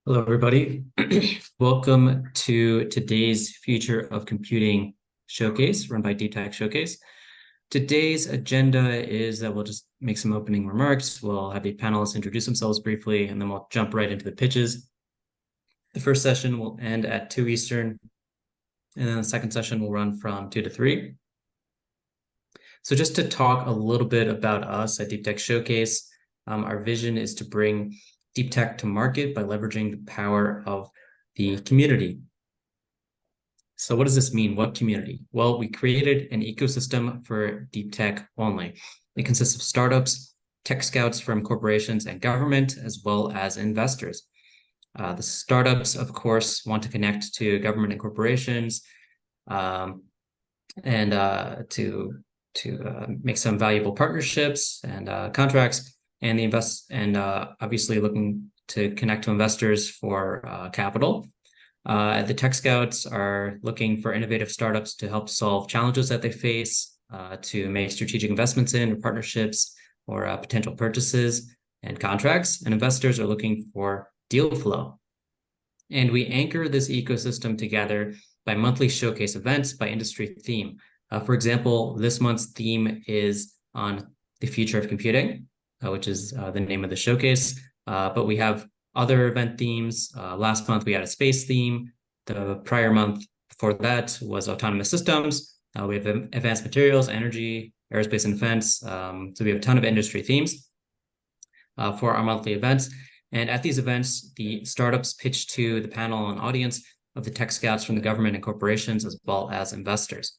Hello, everybody. Welcome to today's Future of Computing Showcase run by Deep Tech Showcase. Today's agenda is that we'll just make some opening remarks. We'll have the panelists introduce themselves briefly, and then we'll jump right into the pitches. The first session will end at 2 Eastern, and then the second session will run from 2 to 3. So just to talk a little bit about us at Deep Tech Showcase, our vision is to bring deep tech to market by leveraging the power of the community. So what does this mean? What community? Well, we created an ecosystem for deep tech only. It consists of startups, tech scouts from corporations and government, as well as investors. The startups, of course, want to connect to government and corporations and to make some valuable partnerships and contracts. And obviously looking to connect to investors for capital. The Tech Scouts are looking for innovative startups to help solve challenges that they face, to make strategic investments in or partnerships or potential purchases and contracts. And investors are looking for deal flow. And we anchor this ecosystem together by monthly showcase events by industry theme. For example, this month's theme is on the future of computing, which is the name of the showcase. But we have other event themes. Last month, we had a space theme. The prior month before that was autonomous systems. We have advanced materials, energy, aerospace and defense. So we have a ton of industry themes for our monthly events. And at these events, the startups pitch to the panel and audience of the tech scouts from the government and corporations, as well as investors.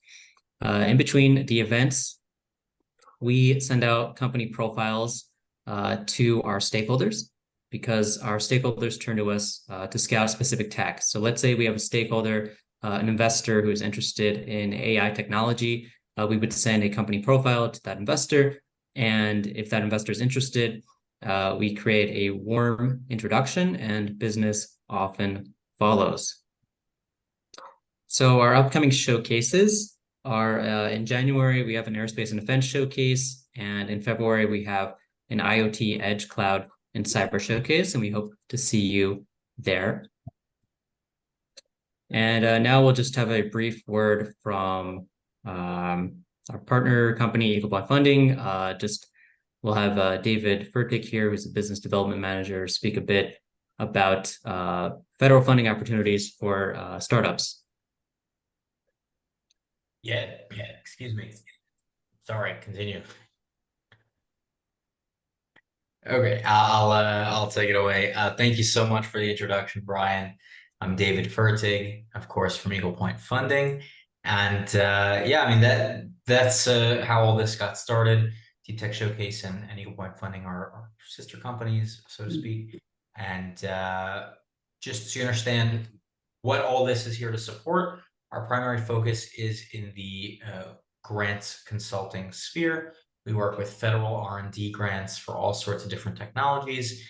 In between the events, we send out company profiles to our stakeholders, because our stakeholders turn to us to scout specific tech. So let's say we have a stakeholder, an investor who is interested in AI technology. We would send a company profile to that investor. And if that investor is interested, we create a warm introduction and business often follows. So our upcoming showcases are in January, we have an aerospace and defense showcase. And in February, we have an IoT Edge Cloud and Cyber Showcase, and we hope to see you there. And now we'll just have a brief word from our partner company, Eagle Point Funding. We'll have David Fertig here, who's a business development manager, speak a bit about federal funding opportunities for startups. Yeah, excuse me. Sorry, continue. Okay, I'll take it away. Thank you so much for the introduction, Brian. I'm David Fertig, of course, from Eagle Point Funding. And yeah, I mean, that's how all this got started. Deep Tech Showcase and Eagle Point Funding are sister companies, so to speak. And just so you understand what all this is here to support, our primary focus is in the grant consulting sphere. We work with federal R&D grants for all sorts of different technologies.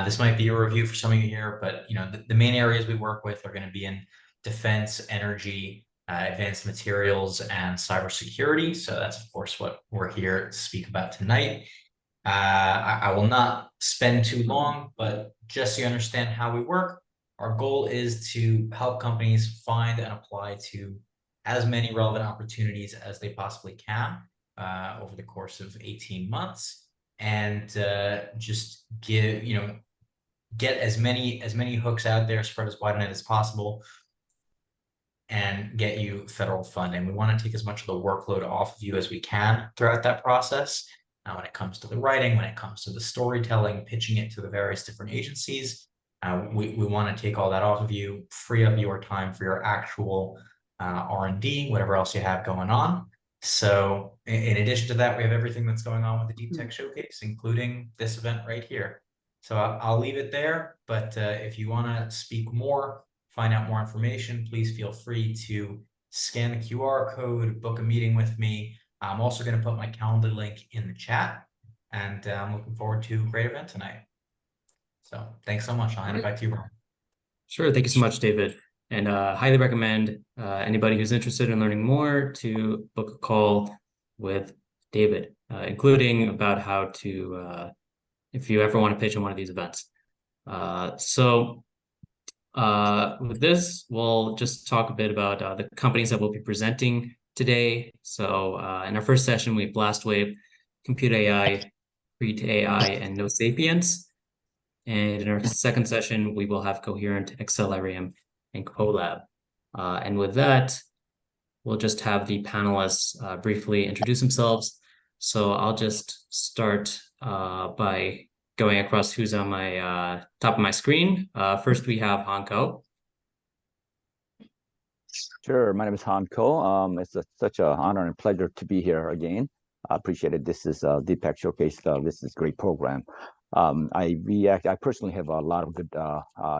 This might be a review for some of you here, but the main areas we work with are going to be in defense, energy, advanced materials, and cybersecurity. So that's, of course, what we're here to speak about tonight. I will not spend too long, but just so you understand how we work, our goal is to help companies find and apply to as many relevant opportunities as they possibly can over the course of 18 months, and just get as many hooks out there, spread as wide a net as possible, and get you federal funding. We want to take as much of the workload off of you as we can throughout that process. When it comes to the writing, when it comes to the storytelling, pitching it to the various different agencies, we want to take all that off of you, free up your time for your actual R&D, whatever else you have going on. So in addition to that, we have everything that's going on with the Deep Tech Showcase, including this event right here. So I'll leave it there, but if you want to speak more, find out more information, please feel free to scan the QR code, book a meeting with me. I'm also going to put my calendar link in the chat, and I'm looking forward to a great event tonight. So thanks so much. I'll hand it back to you, Brian. Sure. Thank you so much, David. And highly recommend anybody who's interested in learning more to book a call with David, including about how to, if you ever want to pitch in one of these events. So With this, we'll just talk a bit about the companies that we'll be presenting today. So in our first session, we have BlastWave, Compute AI, Create AI, and No Sapiens. And in our second session, we will have Coherent, Accelerium, and Colab. And with that, we'll just have the panelists briefly introduce themselves. So I'll just start by going across who's on my top of my screen. First, we have Han Ko. Sure. My name is Han Ko. It's such an honor and pleasure to be here again. I appreciate it. This is Deep Tech Showcase. This is a great program. I personally have a lot of good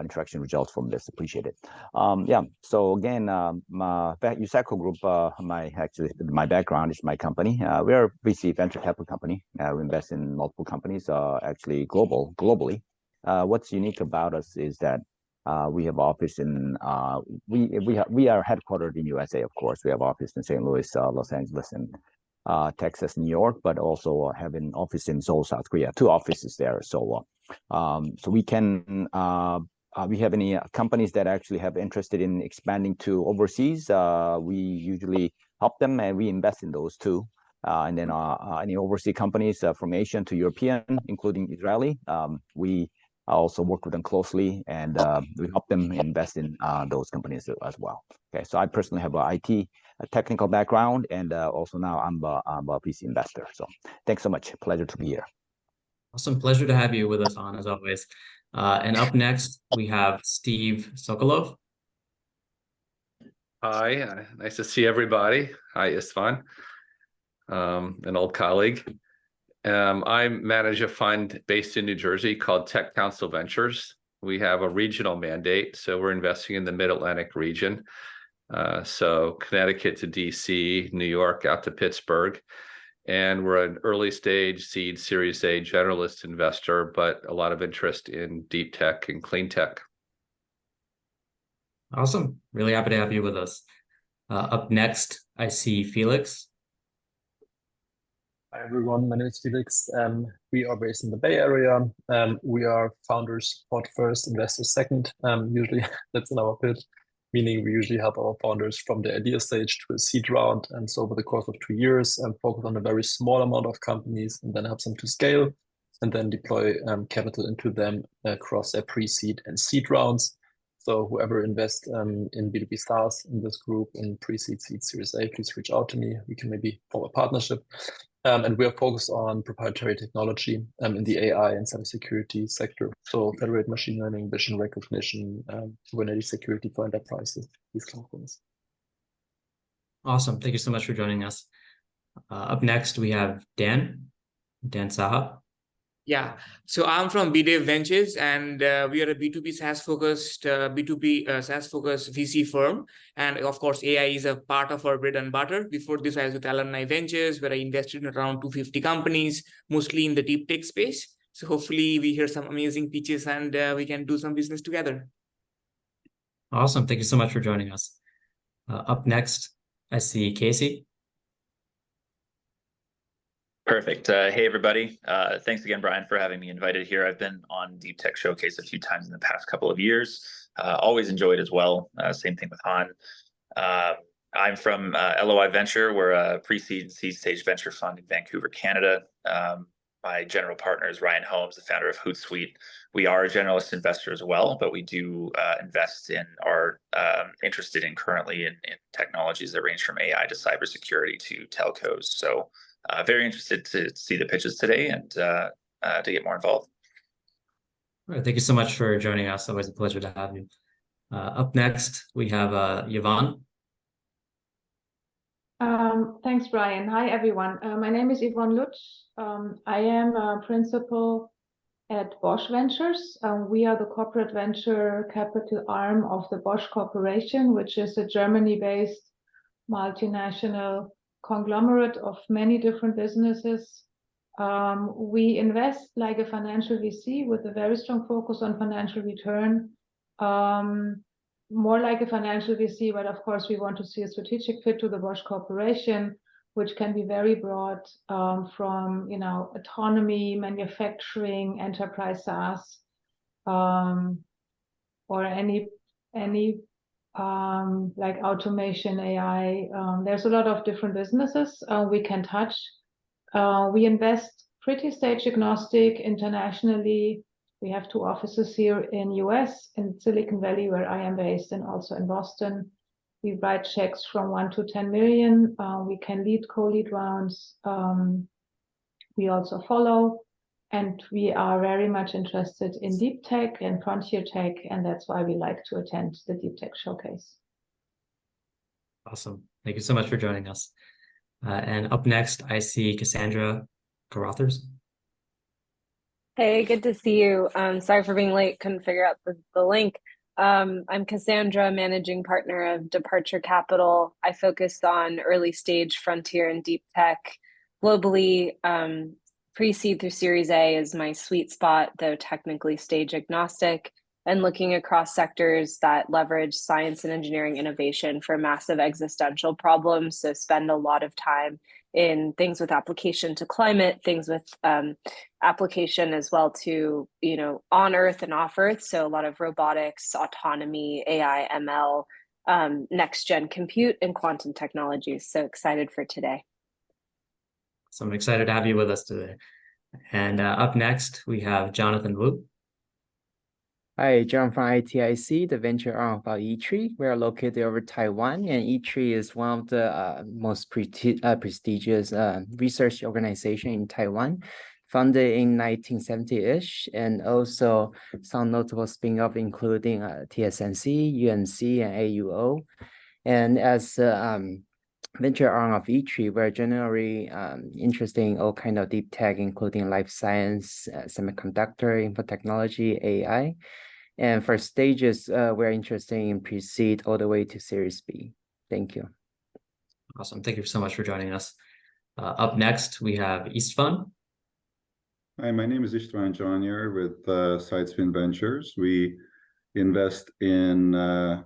interaction results from this. Appreciate it. Yeah. So again, USACO Group. My background is my company. We are a VC venture capital company. We invest in multiple companies. Actually, globally. What's unique about us is that we have office in we are headquartered in USA. Of course, we have office in St. Louis, Los Angeles, and Texas, New York, but also have an office in Seoul, South Korea. 2 offices there. So we can we have any companies that actually have interested in expanding to overseas. We usually help them and we invest in those too. And then any overseas companies from Asian to European, including Israeli, we also work with them closely, and we help them invest in those companies as well. Okay, so I personally have an IT technical background, and also now I'm a VC investor. So thanks so much. Pleasure to be here. Awesome. Pleasure to have you with us on, as always. And up next, we have Steve Sokolov. Hi, nice to see everybody. Hi, Istvan, an old colleague. I manage a fund based in New Jersey called Tech Council Ventures. We have a regional mandate, so we're investing in the Mid-Atlantic region. So Connecticut to DC, New York out to Pittsburgh. And we're an early stage seed Series A generalist investor, but a lot of interest in deep tech and clean tech. Awesome. Really happy to have you with us. Up next, I see Felix. Hi everyone, my name is Felix. We are based in the Bay Area. We are founders support first, investors second. Usually that's in our pitch, meaning we usually help our founders from the idea stage to a seed round. And so over the course of 2 years, focus on a very small amount of companies and then help them to scale and then deploy capital into them across their pre-seed and seed rounds. So whoever invests in B2B SaaS in this group in pre-seed, seed, Series A, please reach out to me. We can maybe form a partnership. And we are focused on proprietary technology in the AI and cybersecurity sector. So federated machine learning, vision recognition, Kubernetes security for enterprises, these kind of things. Awesome. Thank you so much for joining us. Up next, we have Dan Saha. Yeah, so I'm from BDAV Ventures, and we are a B2B SaaS focused VC firm. And of course, AI is a part of our bread and butter. Before this, I was with Alumni Ventures, where I invested in around 250 companies, mostly in the deep tech space. So hopefully we hear some amazing pitches and we can do some business together. Awesome. Thank you so much for joining us. Up next, I see Casey. Perfect. Hey, everybody. Thanks again, Brian, for having me invited here. I've been on Deep Tech Showcase a few times in the past couple of years. Always enjoyed as well. Same thing with Han. I'm from LOI Venture. We're a pre-seed and seed stage venture fund in Vancouver, Canada. My general partner is Ryan Holmes, the founder of Hootsuite. We are a generalist investor as well, but we do invest in, are interested in currently in technologies that range from AI to cybersecurity to telcos. So very interested to see the pitches today and to get more involved. All right, thank you so much for joining us. Always a pleasure to have you. Up next, we have Yvonne. Thanks, Brian. Hi, everyone. My name is Yvonne Lutsch. I am a principal at Bosch Ventures. We are the corporate venture capital arm of the Bosch Corporation, which is a Germany-based multinational conglomerate of many different businesses. We invest like a financial VC with a very strong focus on financial return. More like a financial VC, but of course we want to see a strategic fit to the Bosch Corporation, which can be very broad, from autonomy, manufacturing, enterprise SaaS, or any any like automation, AI. There's a lot of different businesses we can touch. We invest pretty stage agnostic internationally. We have 2 offices here in US, in Silicon Valley, where I am based, and also in Boston. We write checks from 1 to 10 million. We can lead co-lead rounds. We also follow, and we are very much interested in deep tech and frontier tech, and that's why we like to attend the Deep Tech Showcase. Awesome. Thank you so much for joining us. And up next, I see Cassandra Carothers. Hey, good to see you. Sorry for being late. Couldn't figure out the link. I'm Cassandra, managing partner of Departure Capital. I focused on early stage frontier and deep tech globally. Pre-seed through Series A is my sweet spot, though technically stage agnostic, and looking across sectors that leverage science and engineering innovation for massive existential problems. So spend a lot of time in things with application to climate, things with application as well to, on Earth and off Earth. So a lot of robotics, autonomy, AI, ML, next gen compute, and quantum technologies. So excited for today. So I'm excited to have you with us today. And up next, we have Jonathan Wu. Hi, John from ITIC, the venture arm of eTree. We are located over Taiwan, and eTree is one of the most prestigious research organization in Taiwan, founded in 1970-ish, and also some notable spin-off including TSMC, UMC, and AUO. And as venture arm of eTree, we're generally interested in all kind of deep tech, including life science, semiconductor, info technology, AI. And for stages, we're interested in pre-seed all the way to Series B. Thank you. Awesome. Thank you so much for joining us. Up next, we have Istvan. Hi, my name is Istvan Janier with Sidespin Ventures. We invest in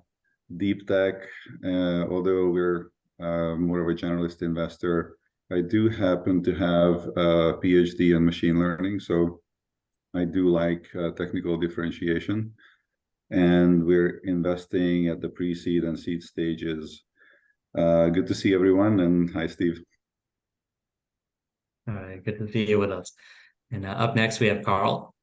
deep tech, although we're more of a generalist investor. I do happen to have a PhD in machine learning, so I do like technical differentiation, and we're investing at the pre-seed and seed stages. Good to see everyone, and hi, Steve. All right, good to see you with us. And up next, we have Carl.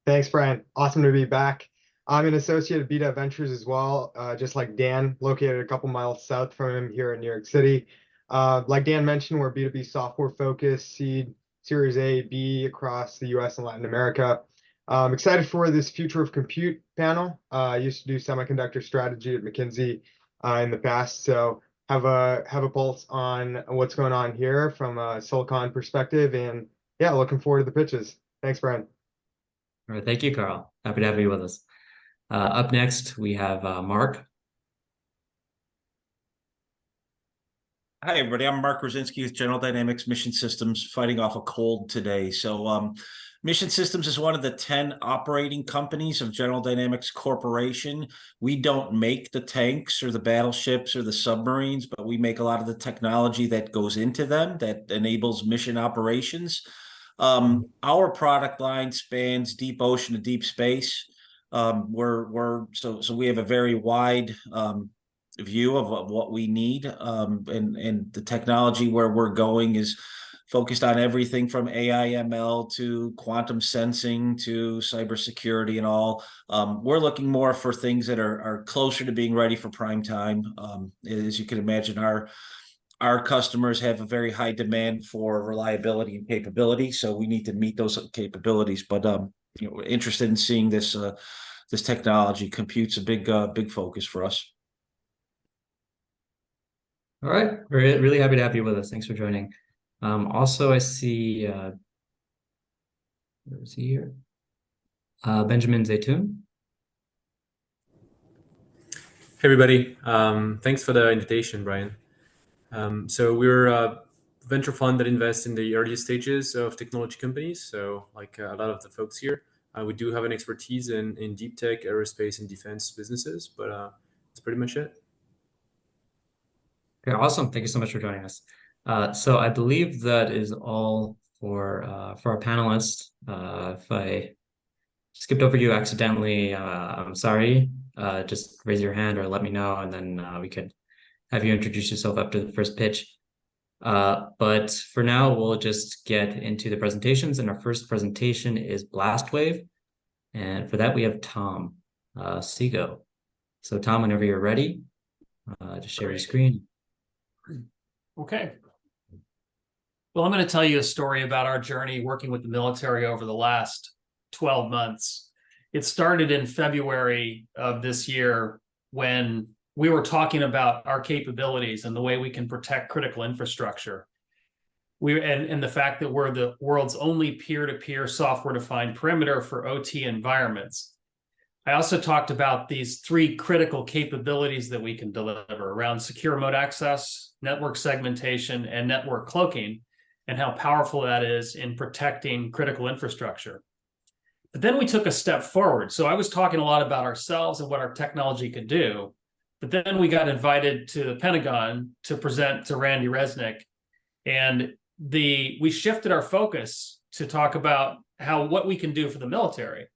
Thanks, Brian. Awesome to be back. I'm an associate at BDAV Ventures as well, just like Dan, located a couple miles south from him here in New York City. Like Dan mentioned, we're B2B software focused, seed, Series A, B across the US and Latin America. I'm excited for this Future of Compute panel. I used to do semiconductor strategy at McKinsey in the past, so have a pulse on what's going on here from a Silicon perspective, and yeah, looking forward to the pitches. Thanks, Brian. All right, thank you, Carl. Happy to have you with us. Up next, we have Mark. Hi, everybody. I'm Mark Rosinski with General Dynamics Mission Systems, fighting off a cold today. So Mission Systems is one of the 10 operating companies of General Dynamics Corporation. We don't make the tanks or the battleships or the submarines, but we make a lot of the technology that goes into them that enables mission operations. Our product line spans deep ocean to deep space. So we have a very wide view of what we need, and the technology where we're going is focused on everything from AI, ML to quantum sensing to cybersecurity and all. We're looking more for things that are closer to being ready for prime time. As you can imagine, our customers have a very high demand for reliability and capability, so we need to meet those capabilities. But we're interested in seeing this technology. Compute's a big focus for us. All right, we're really happy to have you with us. Thanks for joining. Also, I see, where is he here? Benjamin Zaytoun. Hey, everybody. Thanks for the invitation, Brian. So we're a venture fund that invests in the early stages of technology companies. So like a lot of the folks here, we do have an expertise in deep tech, aerospace, and defense businesses, but that's pretty much it. Okay, awesome. Thank you so much for joining us. So I believe that is all for our panelists. If I skipped over you accidentally, I'm sorry. Just raise your hand or let me know, and then we could have you introduce yourself after the first pitch. But for now, we'll just get into the presentations, and our first presentation is Blastwave. And for that, we have Tom Seago. So Tom, whenever you're ready, just share your screen. Okay. Well, I'm going to tell you a story about our journey working with the military over the last 12 months. It started in February of this year when we were talking about our capabilities and the way we can protect critical infrastructure. And the fact that we're the world's only peer-to-peer software-defined perimeter for OT environments. I also talked about these 3 critical capabilities that we can deliver around secure remote access, network segmentation, and network cloaking, and how powerful that is in protecting critical infrastructure. But then we took a step forward. So I was talking a lot about ourselves and what our technology could do. But then we got invited to the Pentagon to present to Randy Resnick. And we shifted our focus to talk about what we can do for the military.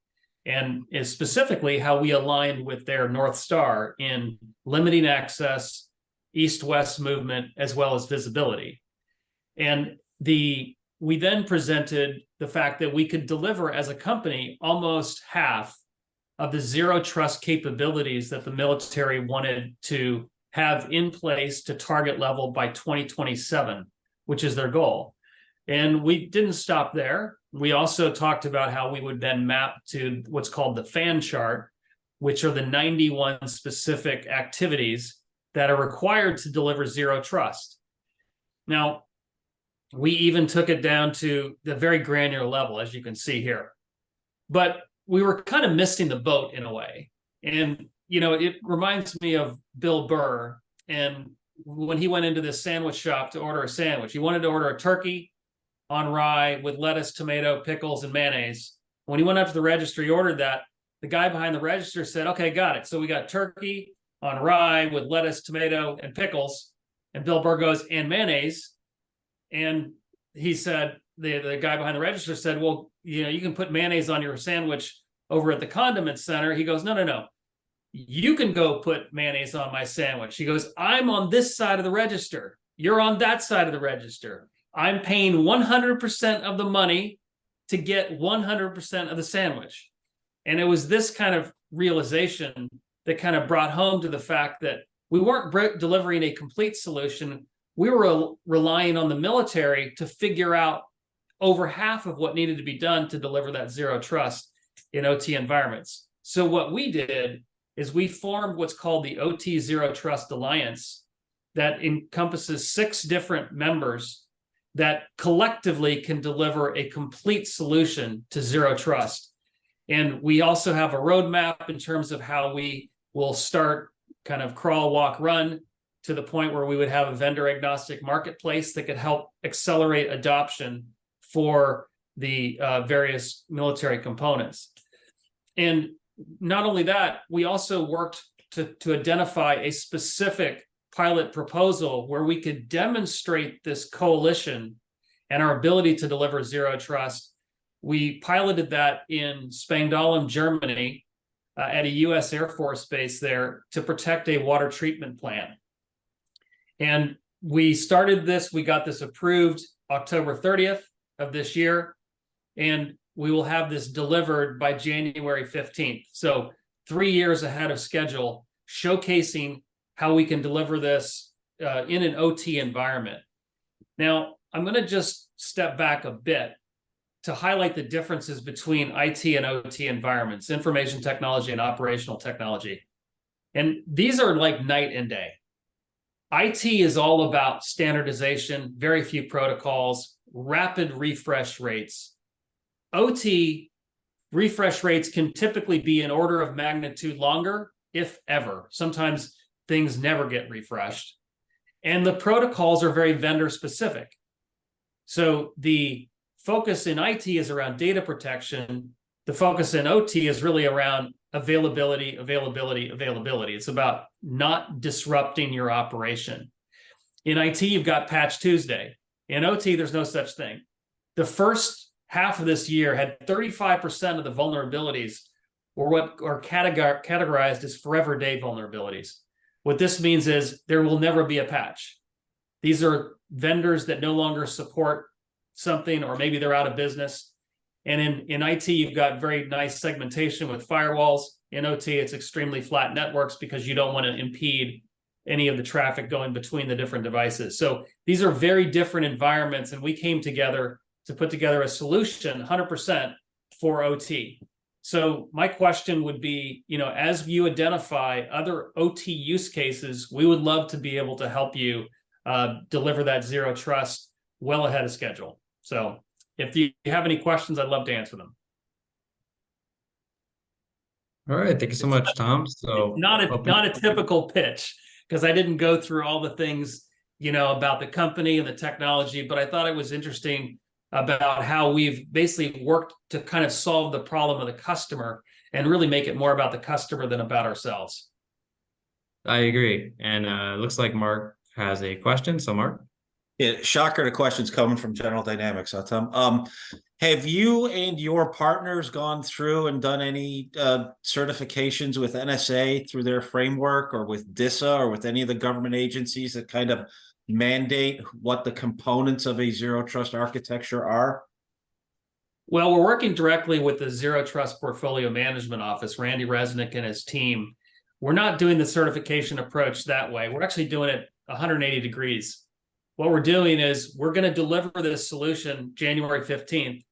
And is specifically how we aligned with their North Star in limiting access, east-west movement, as well as visibility. And we then presented the fact that we could deliver as a company almost half of the zero trust capabilities that the military wanted to have in place to target level by 2027, which is their goal. And we didn't stop there. We also talked about how we would then map to what's called the FAN chart, which are the 91 specific activities that are required to deliver zero trust. Now, we even took it down to the very granular level, as you can see here. But we were kind of missing the boat in a way. And, it reminds me of Bill Burr. And when he went into this sandwich shop to order a sandwich, he wanted to order a turkey on rye with lettuce, tomato, pickles, and mayonnaise. When he went up to the register, he ordered that. The guy behind the register said, okay, got it. So we got turkey on rye with lettuce, tomato, and pickles. And Bill Burr goes, and mayonnaise. And he said, the guy behind the register said, well, you can put mayonnaise on your sandwich over at the condiment center. He goes, no. You can go put mayonnaise on my sandwich. He goes, I'm on this side of the register. You're on that side of the register. I'm paying 100% of the money to get 100% of the sandwich. And it was this kind of realization that kind of brought home to the fact that we weren't delivering a complete solution. We were relying on the military to figure out over half of what needed to be done to deliver that zero trust in OT environments. So what we did is we formed what's called the OT Zero Trust Alliance that encompasses 6 different members that collectively can deliver a complete solution to zero trust. And we also have a roadmap in terms of how we will start kind of crawl, walk, run to the point where we would have a vendor agnostic marketplace that could help accelerate adoption for the various military components. And not only that, we also worked to identify a specific pilot proposal where we could demonstrate this coalition and our ability to deliver zero trust. We piloted that in Spangdahlem, Germany, at a US Air Force base there to protect a water treatment plant. And we started this, we got this approved October 30th of this year, and we will have this delivered by January 15th. So 3 years ahead of schedule, showcasing how we can deliver this in an OT environment. Now, I'm going to just step back a bit to highlight the differences between IT and OT environments, information technology and operational technology. And these are like night and day. IT is all about standardization, very few protocols, rapid refresh rates. OT refresh rates can typically be an order of magnitude longer, if ever. Sometimes things never get refreshed. And the protocols are very vendor specific. So the focus in IT is around data protection. The focus in OT is really around availability. It's about not disrupting your operation. In IT, you've got Patch Tuesday. In OT, there's no such thing. The first half of this year had 35% of the vulnerabilities or what are categorized as forever day vulnerabilities. What this means is there will never be a patch. These are vendors that no longer support something, or maybe they're out of business. And in IT, you've got very nice segmentation with firewalls. In OT, it's extremely flat networks because you don't want to impede any of the traffic going between the different devices. So these are very different environments, and we came together to put together a solution 100% for OT. So my question would be, you know, as you identify other OT use cases, we would love to be able to help you deliver that zero trust well ahead of schedule. So if you have any questions, I'd love to answer them. All right, thank you so much, Tom. So Not a typical pitch, because I didn't go through all the things, you know, about the company and the technology, but I thought it was interesting about how we've basically worked to kind of solve the problem of the customer and really make it more about the customer than about ourselves. I agree. And it looks like Mark has a question. So Mark. Yeah, shocker, the question's coming from General Dynamics, huh, Tom? Have you and your partners gone through and done any certifications with NSA through their framework, or with DISA, or with any of the government agencies that kind of mandate what the components of a zero trust architecture are? Well, we're working directly with the Zero Trust Portfolio Management Office, Randy Resnick and his team. We're not doing the certification approach that way. We're actually doing it 180 degrees. What we're doing is we're going to deliver this solution January 15th,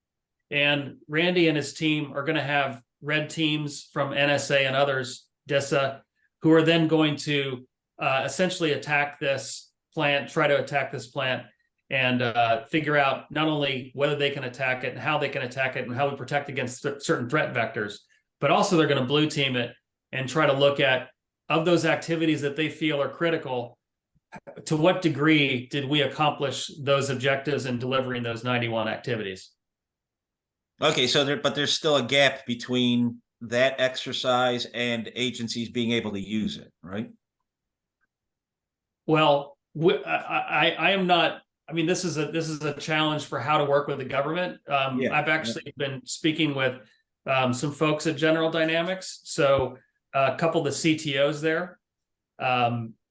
and Randy and his team are going to have red teams from NSA and others, DISA, who are then going to essentially attack this plant, try to attack this plant, and figure out not only whether they can attack it and how they can attack it and how we protect against certain threat vectors, but also they're going to blue team it and try to look at, of those activities that they feel are critical, to what degree did we accomplish those objectives in delivering those 91 activities? Okay, so but there's still a gap between that exercise and agencies being able to use it, right? Well, I am not. I mean, this is a challenge for how to work with the government. I've actually been speaking with some folks at General Dynamics, so a couple of the CTOs there.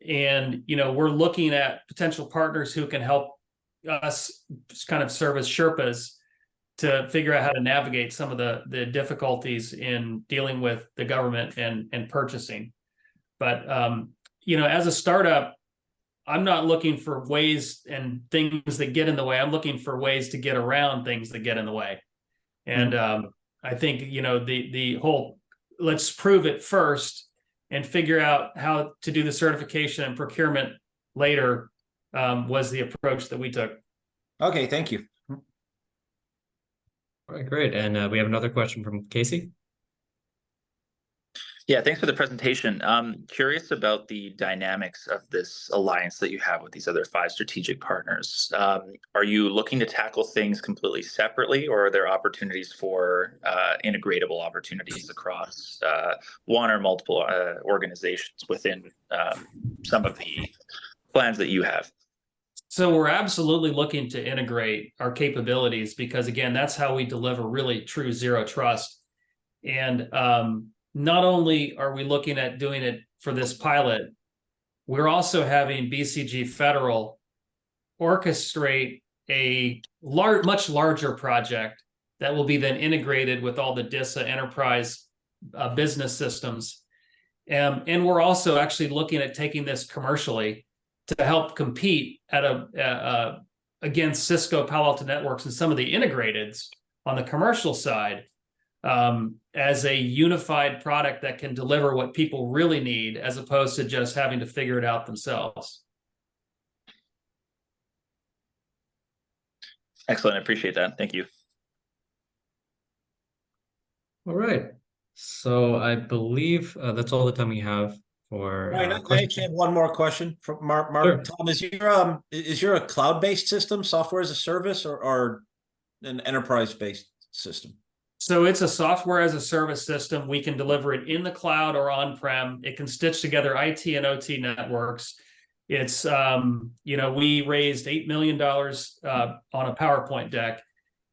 And, you know, we're looking at potential partners who can help us kind of serve as Sherpas to figure out how to navigate some of the difficulties in dealing with the government and purchasing. But, you know, as a startup, I'm not looking for ways and things that get in the way. I'm looking for ways to get around things that get in the way. And I think, you know, the whole, let's prove it first and figure out how to do the certification and procurement later was the approach that we took. Okay, thank you. All right, great. And we have another question from Casey. Yeah, thanks for the presentation. Curious about the dynamics of this alliance that you have with these other 5 strategic partners. Are you looking to tackle things completely separately, or are there opportunities for integratable opportunities across one or multiple organizations within some of the plans that you have? So we're absolutely looking to integrate our capabilities, because again, that's how we deliver really true zero trust. And not only are we looking at doing it for this pilot, we're also having BCG Federal orchestrate a much larger project that will be then integrated with all the DISA enterprise business systems. And we're also actually looking at taking this commercially to help compete at against Cisco, Palo Alto Networks, and some of the integrateds on the commercial side, as a unified product that can deliver what people really need, as opposed to just having to figure it out themselves. Excellent. I appreciate that. Thank you. All right. So I believe that's all the time we have for I actually have one more question from Mark. Sure. Tom, is your a cloud-based system, software as a service, or an enterprise-based system? So it's a software as a service system. We can deliver it in the cloud or on-prem. It can stitch together IT and OT networks. It's, you know, we raised $8 million on a PowerPoint deck,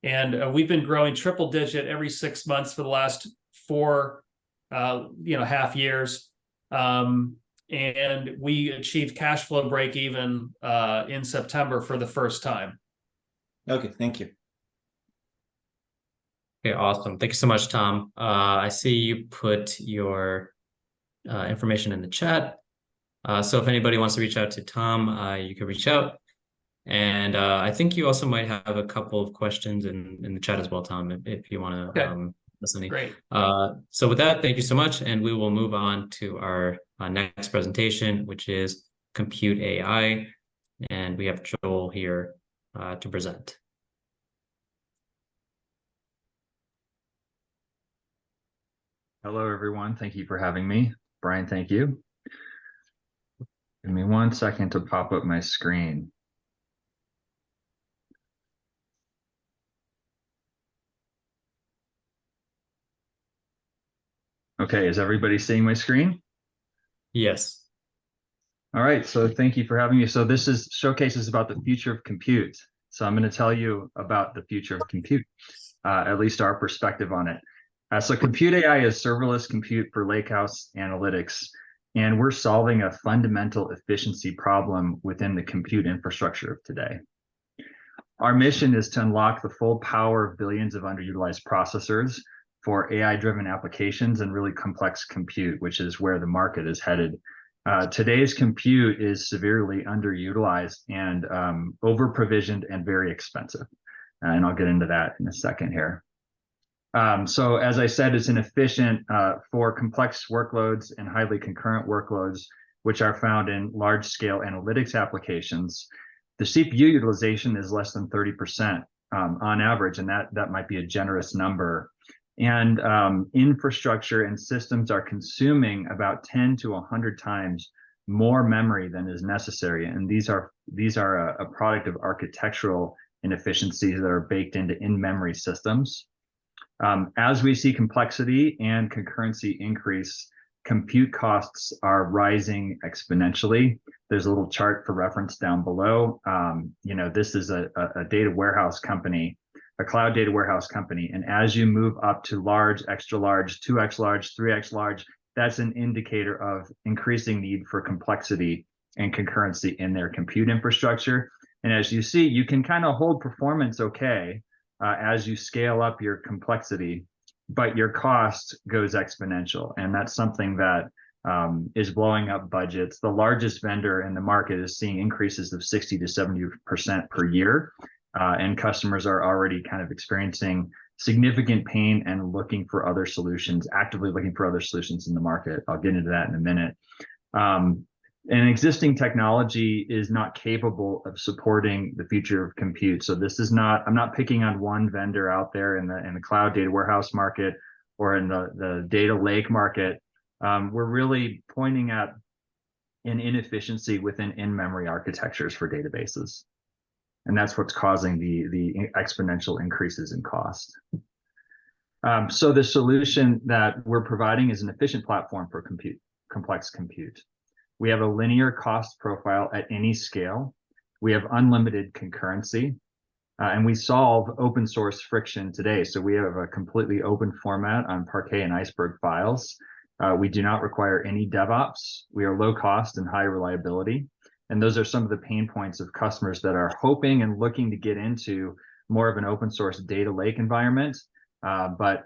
And we've been growing triple digit every 6 months for the last 4 half years. And we achieved cash flow break even in September for the first time. Okay, thank you. Okay, awesome. Thank you so much, Tom. I see you put your information in the chat. So if anybody wants to reach out to Tom, you can reach out. And I think you also might have a couple of questions in the chat as well, Tom, if you want to listen. Great. So with that, thank you so much. And we will move on to our next presentation, which is Compute AI. And we have Joel here to present. Hello, everyone. Thank you for having me. Brian, thank you. Give me 1 second to pop up my screen. Okay, is everybody seeing my screen? Yes. All right, so thank you for having me. So this showcases about the future of compute. So I'm going to tell you about the future of compute, at least our perspective on it. So Compute AI is serverless compute for lakehouse analytics, and we're solving a fundamental efficiency problem within the compute infrastructure of today. Our mission is to unlock the full power of billions of underutilized processors for AI-driven applications and really complex compute, which is where the market is headed. Today's compute is severely underutilized and over-provisioned and very expensive. And I'll get into that in a second here. So as I said, it's inefficient for complex workloads and highly concurrent workloads, which are found in large-scale analytics applications. The CPU utilization is less than 30% on average, and that might be a generous number. And infrastructure and systems are consuming about 10 to 100 times more memory than is necessary. And these are a product of architectural inefficiencies that are baked into in-memory systems. As we see complexity and concurrency increase, compute costs are rising exponentially. There's a little chart for reference down below. This is a data warehouse company, a cloud data warehouse company. And as you move up to large, extra large, 2x large, 3x large, that's an indicator of increasing need for complexity and concurrency in their compute infrastructure. And as you see, you can kind of hold performance okay as you scale up your complexity, but your cost goes exponential. And that's something that is blowing up budgets. The largest vendor in the market is seeing increases of 60 to 70% per year. And customers are already kind of experiencing significant pain and looking for other solutions, actively looking for other solutions in the market. I'll get into that in a minute. And existing technology is not capable of supporting the future of compute. So this is not, I'm not picking on one vendor out there in the cloud data warehouse market or in the data lake market. We're really pointing at an inefficiency within in-memory architectures for databases. And that's what's causing the exponential increases in cost. So the solution that we're providing is an efficient platform for complex compute. We have a linear cost profile at any scale. We have unlimited concurrency, and we solve open source friction today. So we have a completely open format on Parquet and Iceberg files. We do not require any DevOps. We are low cost and high reliability. And those are some of the pain points of customers that are hoping and looking to get into more of an open source data lake environment, but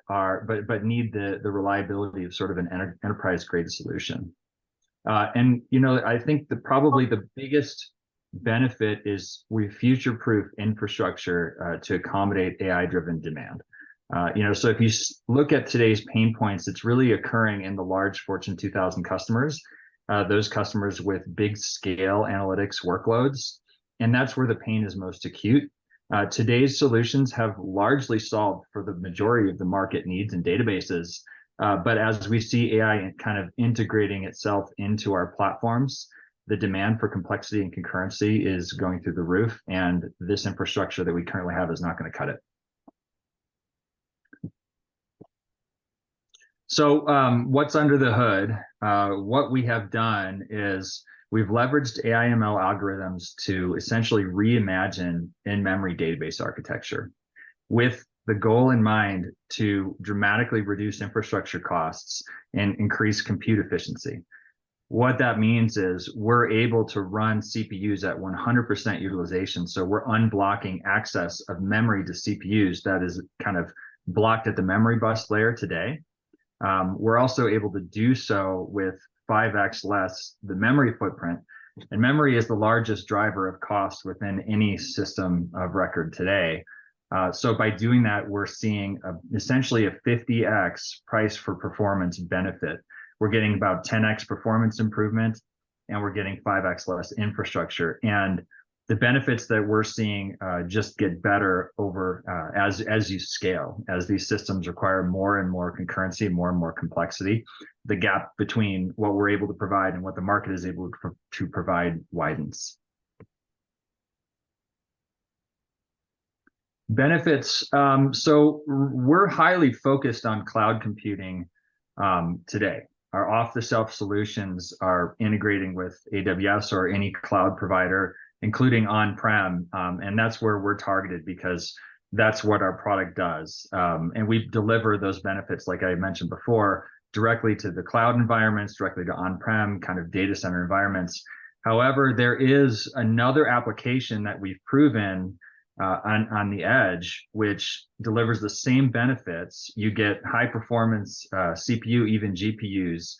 need the reliability of sort of an enterprise grade solution. And I think probably the biggest benefit is we future-proof infrastructure to accommodate AI-driven demand. So if you look at today's pain points, it's really occurring in the large Fortune 2000 customers, those customers with big scale analytics workloads, and that's where the pain is most acute. Today's solutions have largely solved for the majority of the market needs in databases. But as we see AI kind of integrating itself into our platforms, the demand for complexity and concurrency is going through the roof, and this infrastructure that we currently have is not going to cut it. So what's under the hood? What we have done is we've leveraged AI/ML algorithms to essentially reimagine in-memory database architecture. with the goal in mind to dramatically reduce infrastructure costs and increase compute efficiency. What that means is we're able to run CPUs at 100% utilization. So we're unblocking access of memory to CPUs that is kind of blocked at the memory bus layer today. We're also able to do so with 5x less the memory footprint. And memory is the largest driver of cost within any system of record today. So by doing that, we're seeing essentially a 50x price for performance benefit. We're getting about 10x performance improvement, and we're getting 5x less infrastructure. And the benefits that we're seeing just get better over as you scale, as these systems require more and more concurrency, more and more complexity. The gap between what we're able to provide and what the market is able to provide widens. Benefits. So we're highly focused on cloud computing today. Our off-the-shelf solutions are integrating with AWS or any cloud provider, including on-prem, and that's where we're targeted because that's what our product does. And we deliver those benefits, like I mentioned before, directly to the cloud environments, directly to on-prem kind of data center environments. However, there is another application that we've proven on the edge, which delivers the same benefits. You get high performance CPU, even GPUs,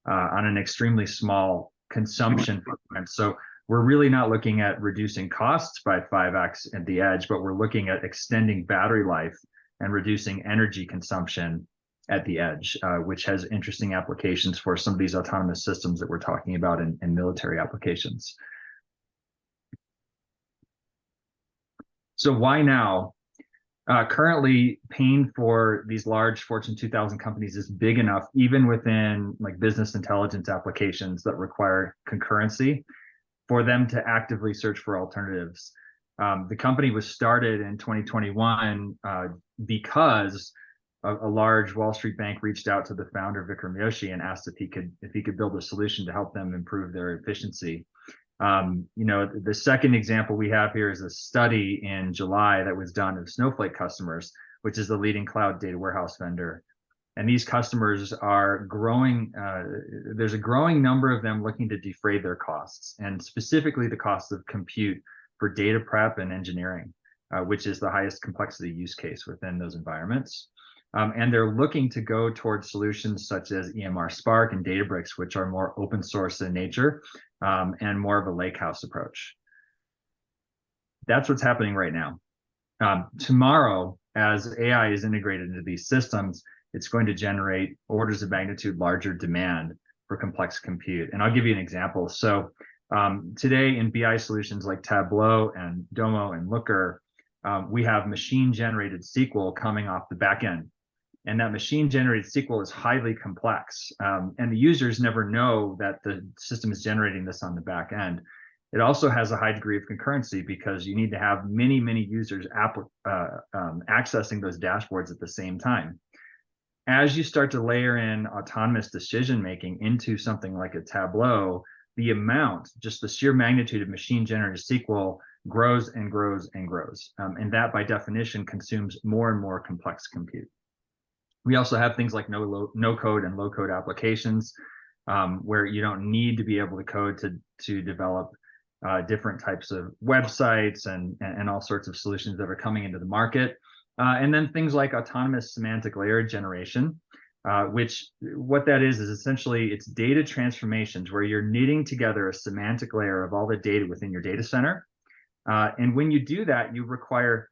on an extremely small consumption footprint. So we're really not looking at reducing costs by 5x at the edge, but we're looking at extending battery life and reducing energy consumption at the edge, which has interesting applications for some of these autonomous systems that we're talking about in military applications. So why now? Currently, pain for these large Fortune 2000 companies is big enough, even within like business intelligence applications that require concurrency, for them to actively search for alternatives. The company was started in 2021 because a large Wall Street bank reached out to the founder, Vikram Yoshi, and asked if he could build a solution to help them improve their efficiency. The second example we have here is a study in July that was done of Snowflake customers, which is the leading cloud data warehouse vendor. And these customers are growing. There's a growing number of them looking to defray their costs, and specifically the cost of compute for data prep and engineering, which is the highest complexity use case within those environments. And they're looking to go towards solutions such as EMR Spark and Databricks, which are more open source in nature and more of a lakehouse approach. That's what's happening right now. Tomorrow, as AI is integrated into these systems, it's going to generate orders of magnitude larger demand for complex compute. And I'll give you an example. So today in BI solutions like Tableau and Domo and Looker, we have machine-generated SQL coming off the back end. And that machine-generated SQL is highly complex. And the users never know that the system is generating this on the back end. It also has a high degree of concurrency because you need to have many, many users accessing those dashboards at the same time. As you start to layer in autonomous decision-making into something like a Tableau, the amount, just the sheer magnitude of machine-generated SQL grows and grows and grows. And that, by definition, consumes more and more complex compute. We also have things like no-code and low-code applications where you don't need to be able to code to develop different types of websites and all sorts of solutions that are coming into the market. And then things like autonomous semantic layer generation, which what that is essentially it's data transformations where you're knitting together a semantic layer of all the data within your data center. And when you do that, you require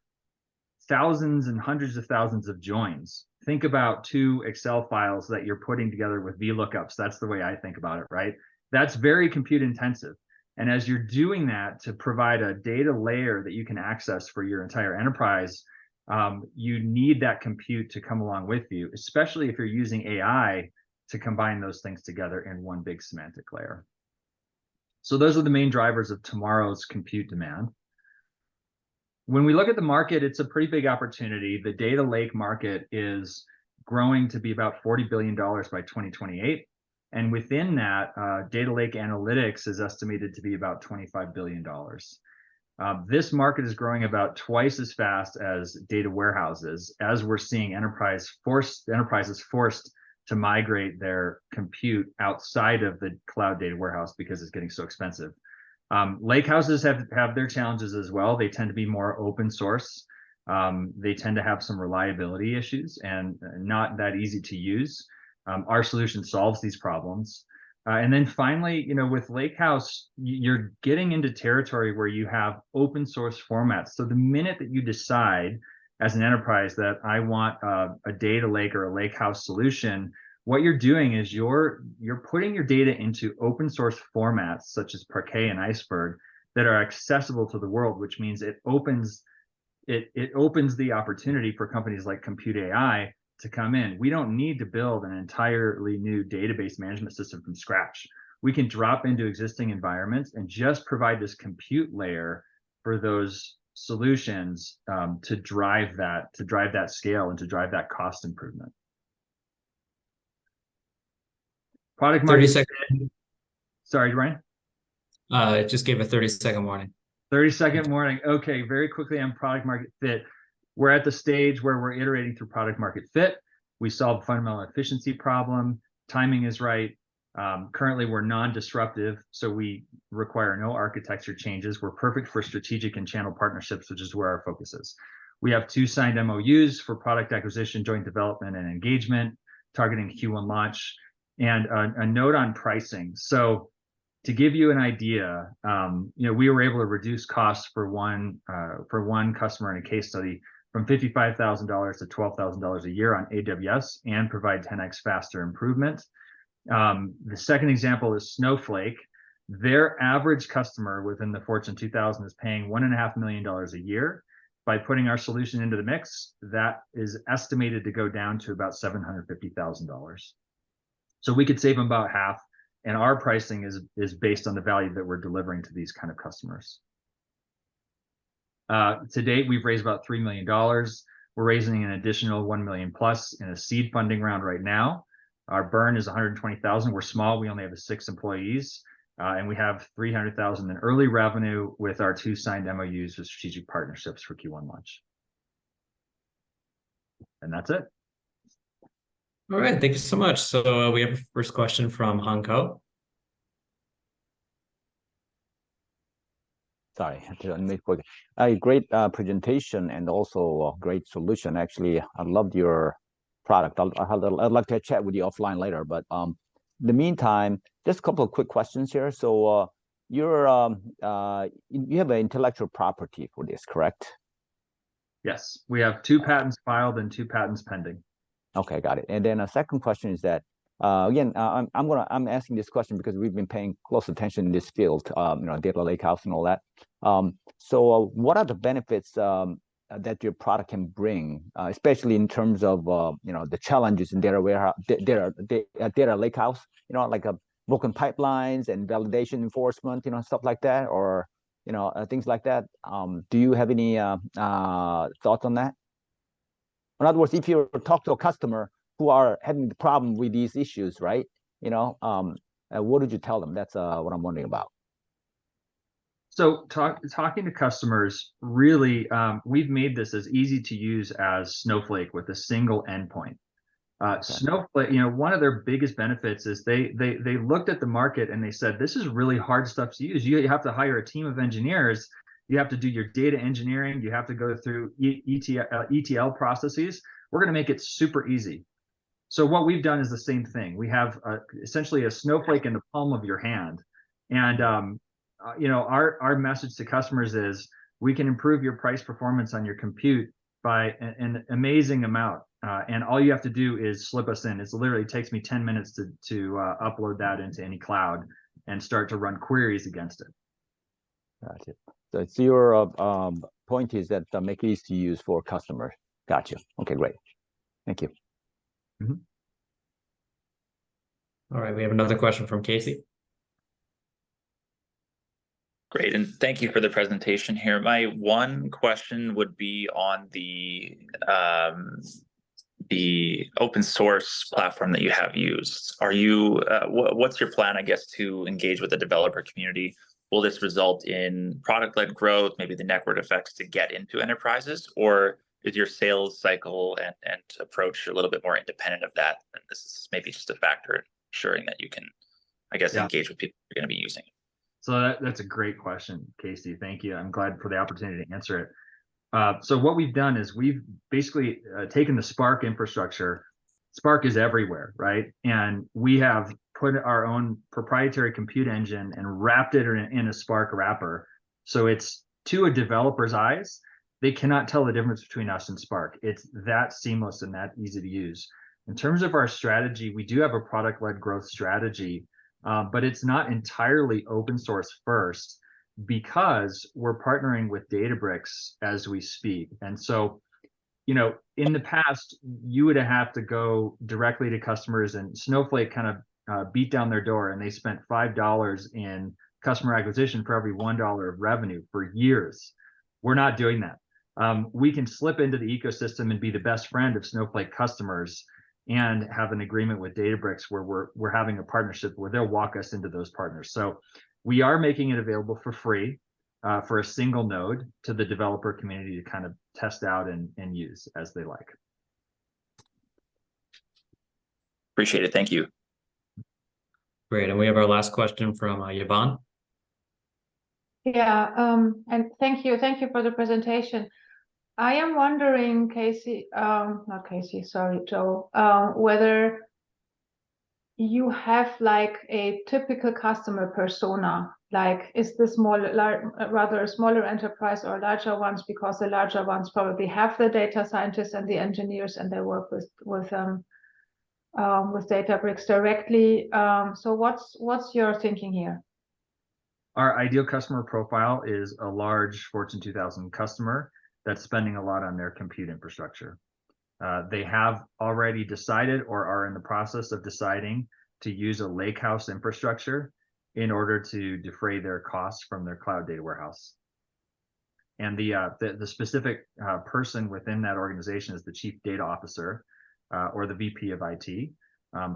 thousands and hundreds of thousands of joins. Think about 2 Excel files that you're putting together with VLOOKUPs. That's the way I think about it, right? That's very compute intensive. And as you're doing that to provide a data layer that you can access for your entire enterprise, you need that compute to come along with you, especially if you're using AI to combine those things together in one big semantic layer. So those are the main drivers of tomorrow's compute demand. When we look at the market, it's a pretty big opportunity. The data lake market is growing to be about $40 billion by 2028. And within that, data lake analytics is estimated to be about $25 billion. This market is growing about twice as fast as data warehouses, as we're seeing enterprises forced to migrate their compute outside of the cloud data warehouse because it's getting so expensive. Lake houses have their challenges as well. They tend to be more open source. They tend to have some reliability issues and not that easy to use. Our solution solves these problems. And then finally, with Lakehouse, you're getting into territory where you have open source formats. So the minute that you decide as an enterprise that I want a data lake or a Lakehouse solution, what you're doing is you're putting your data into open source formats such as Parquet and Iceberg that are accessible to the world, which means it opens the opportunity for companies like Compute AI to come in. We don't need to build an entirely new database management system from scratch. We can drop into existing environments and just provide this compute layer for those solutions to drive that scale and to drive that cost improvement. Product market. 30 seconds. Sorry, Ryan. It just gave a 30-second warning. 30-second warning. Okay, very quickly on product market fit. We're at the stage where we're iterating through product market fit. We solve a fundamental efficiency problem. Timing is right. Currently, we're non-disruptive, so we require no architecture changes. We're perfect for strategic and channel partnerships, which is where our focus is. We have 2 signed MOUs for product acquisition, joint development, and engagement, targeting Q1 launch. And a note on pricing. So to give you an idea, we were able to reduce costs for one customer in a case study from $55,000 to $12,000 a year on AWS and provide 10x faster improvement. The second example is Snowflake. Their average customer within the Fortune 2000 is paying $1.5 million a year. By putting our solution into the mix, that is estimated to go down to about $750,000. So we could save them about half, and our pricing is based on the value that we're delivering to these kind of customers. To date, we've raised about $3 million. We're raising an additional $1 million plus in a seed funding round right now. Our burn is $120,000. We're small. We only have 6 employees, and we have $300,000 in early revenue with our 2 signed MOUs with strategic partnerships for Q1 launch. And that's it. All right, thank you so much. So we have a first question from Hanko. Sorry, I had to unmute quick. A great presentation and also a great solution. Actually, I loved your product. I'd like to chat with you offline later, but in the meantime, just a couple of quick questions here. So you have an intellectual property for this, correct? Yes, we have 2 patents filed and 2 patents pending. Okay, got it. And then a second question is that again, I'm asking this question because we've been paying close attention in this field, data lakehouse and all that. So what are the benefits that your product can bring, especially in terms of the challenges in data warehouse, data lakehouse, like broken pipelines and validation enforcement, stuff like that, or things like that. Do you have any thoughts on that? In other words, if you talk to a customer who are having the problem with these issues, right? What did you tell them? That's what I'm wondering about. So talking to customers, really, we've made this as easy to use as Snowflake with a single endpoint. Snowflake, one of their biggest benefits is they looked at the market and they said, this is really hard stuff to use. You have to hire a team of engineers. You have to do your data engineering. You have to go through ETL processes. We're going to make it super easy. So what we've done is the same thing. We have essentially a Snowflake in the palm of your hand. And our message to customers is we can improve your price performance on your compute by an amazing amount. And all you have to do is slip us in. It literally takes me 10 minutes to upload that into any cloud and start to run queries against it. Gotcha. So your point is that make it easy to use for customers. Gotcha. Okay, great. Thank you. Mm-hmm. All right, we have another question from Casey. Great, and thank you for the presentation here. My one question would be on the open source platform that you have used. Are you what's your plan, I guess, to engage with the developer community will this result in product-led growth, maybe the network effects to get into enterprises, or is your sales cycle and approach a little bit more independent of that? And this is maybe just a factor in ensuring that you can, I guess, engage with people you're going to be using. So that's a great question, Casey. Thank you. I'm glad for the opportunity to answer it. So what we've done is we've basically taken the Spark infrastructure. Spark is everywhere, right? And we have put our own proprietary compute engine and wrapped it in a Spark wrapper. So it's, to a developer's eyes, they cannot tell the difference between us and Spark. It's that seamless and that easy to use. In terms of our strategy, we do have a product-led growth strategy, but it's not entirely open source first, because we're partnering with Databricks as we speak. And so, you know, in the past, you would have to go directly to customers, and Snowflake kind of beat down their door, and they spent $5 in customer acquisition for every $1 of revenue for years. We're not doing that. We can slip into the ecosystem and be the best friend of Snowflake customers and have an agreement with Databricks where we're having a partnership where they'll walk us into those partners. So we are making it available for free for a single node to the developer community to kind of test out and use as they like. Appreciate it. Thank you. Great. And we have our last question from Yvonne. Yeah, and thank you for the presentation. I am wondering, Casey, not Casey, sorry, Joe, whether you have like a typical customer persona, like is this rather a smaller enterprise or larger ones, because the larger ones probably have the data scientists and the engineers and they work with Databricks directly. So what's your thinking here? Our ideal customer profile is a large Fortune 2000 customer that's spending a lot on their compute infrastructure. They have already decided or are in the process of deciding to use a lakehouse infrastructure in order to defray their costs from their cloud data warehouse. And the specific person within that organization is the chief data officer or the VP of IT,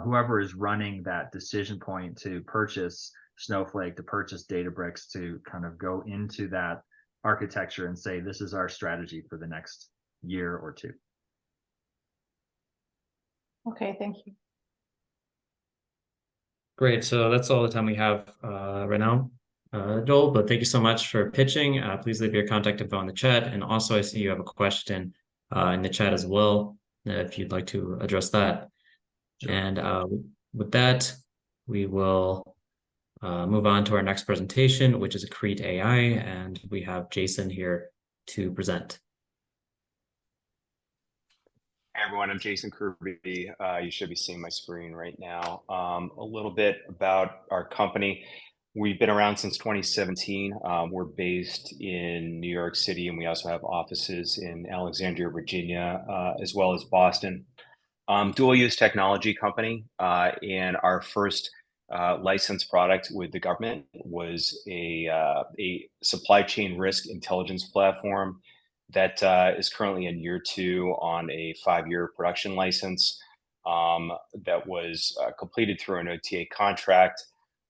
whoever is running that decision point to purchase Snowflake, to purchase Databricks, to kind of go into that architecture and say, this is our strategy for the next year or two. Okay, thank you. Great. So that's all the time we have right now, Joel, but thank you so much for pitching. Please leave your contact info in the chat. And also I see you have a question in the chat as well, if you'd like to address that. Sure. And with that, we will move on to our next presentation, which is Accrete AI, and we have Jason here to present. Hey everyone, I'm Jason Kirby. You should be seeing my screen right now. A little bit about our company. We've been around since 2017. We're based in New York City, and we also have offices in Alexandria, Virginia, as well as Boston. Dual use technology company, and our first licensed product with the government was a supply chain risk intelligence platform that is currently in year 2 on a 5-year production license that was completed through an OTA contract.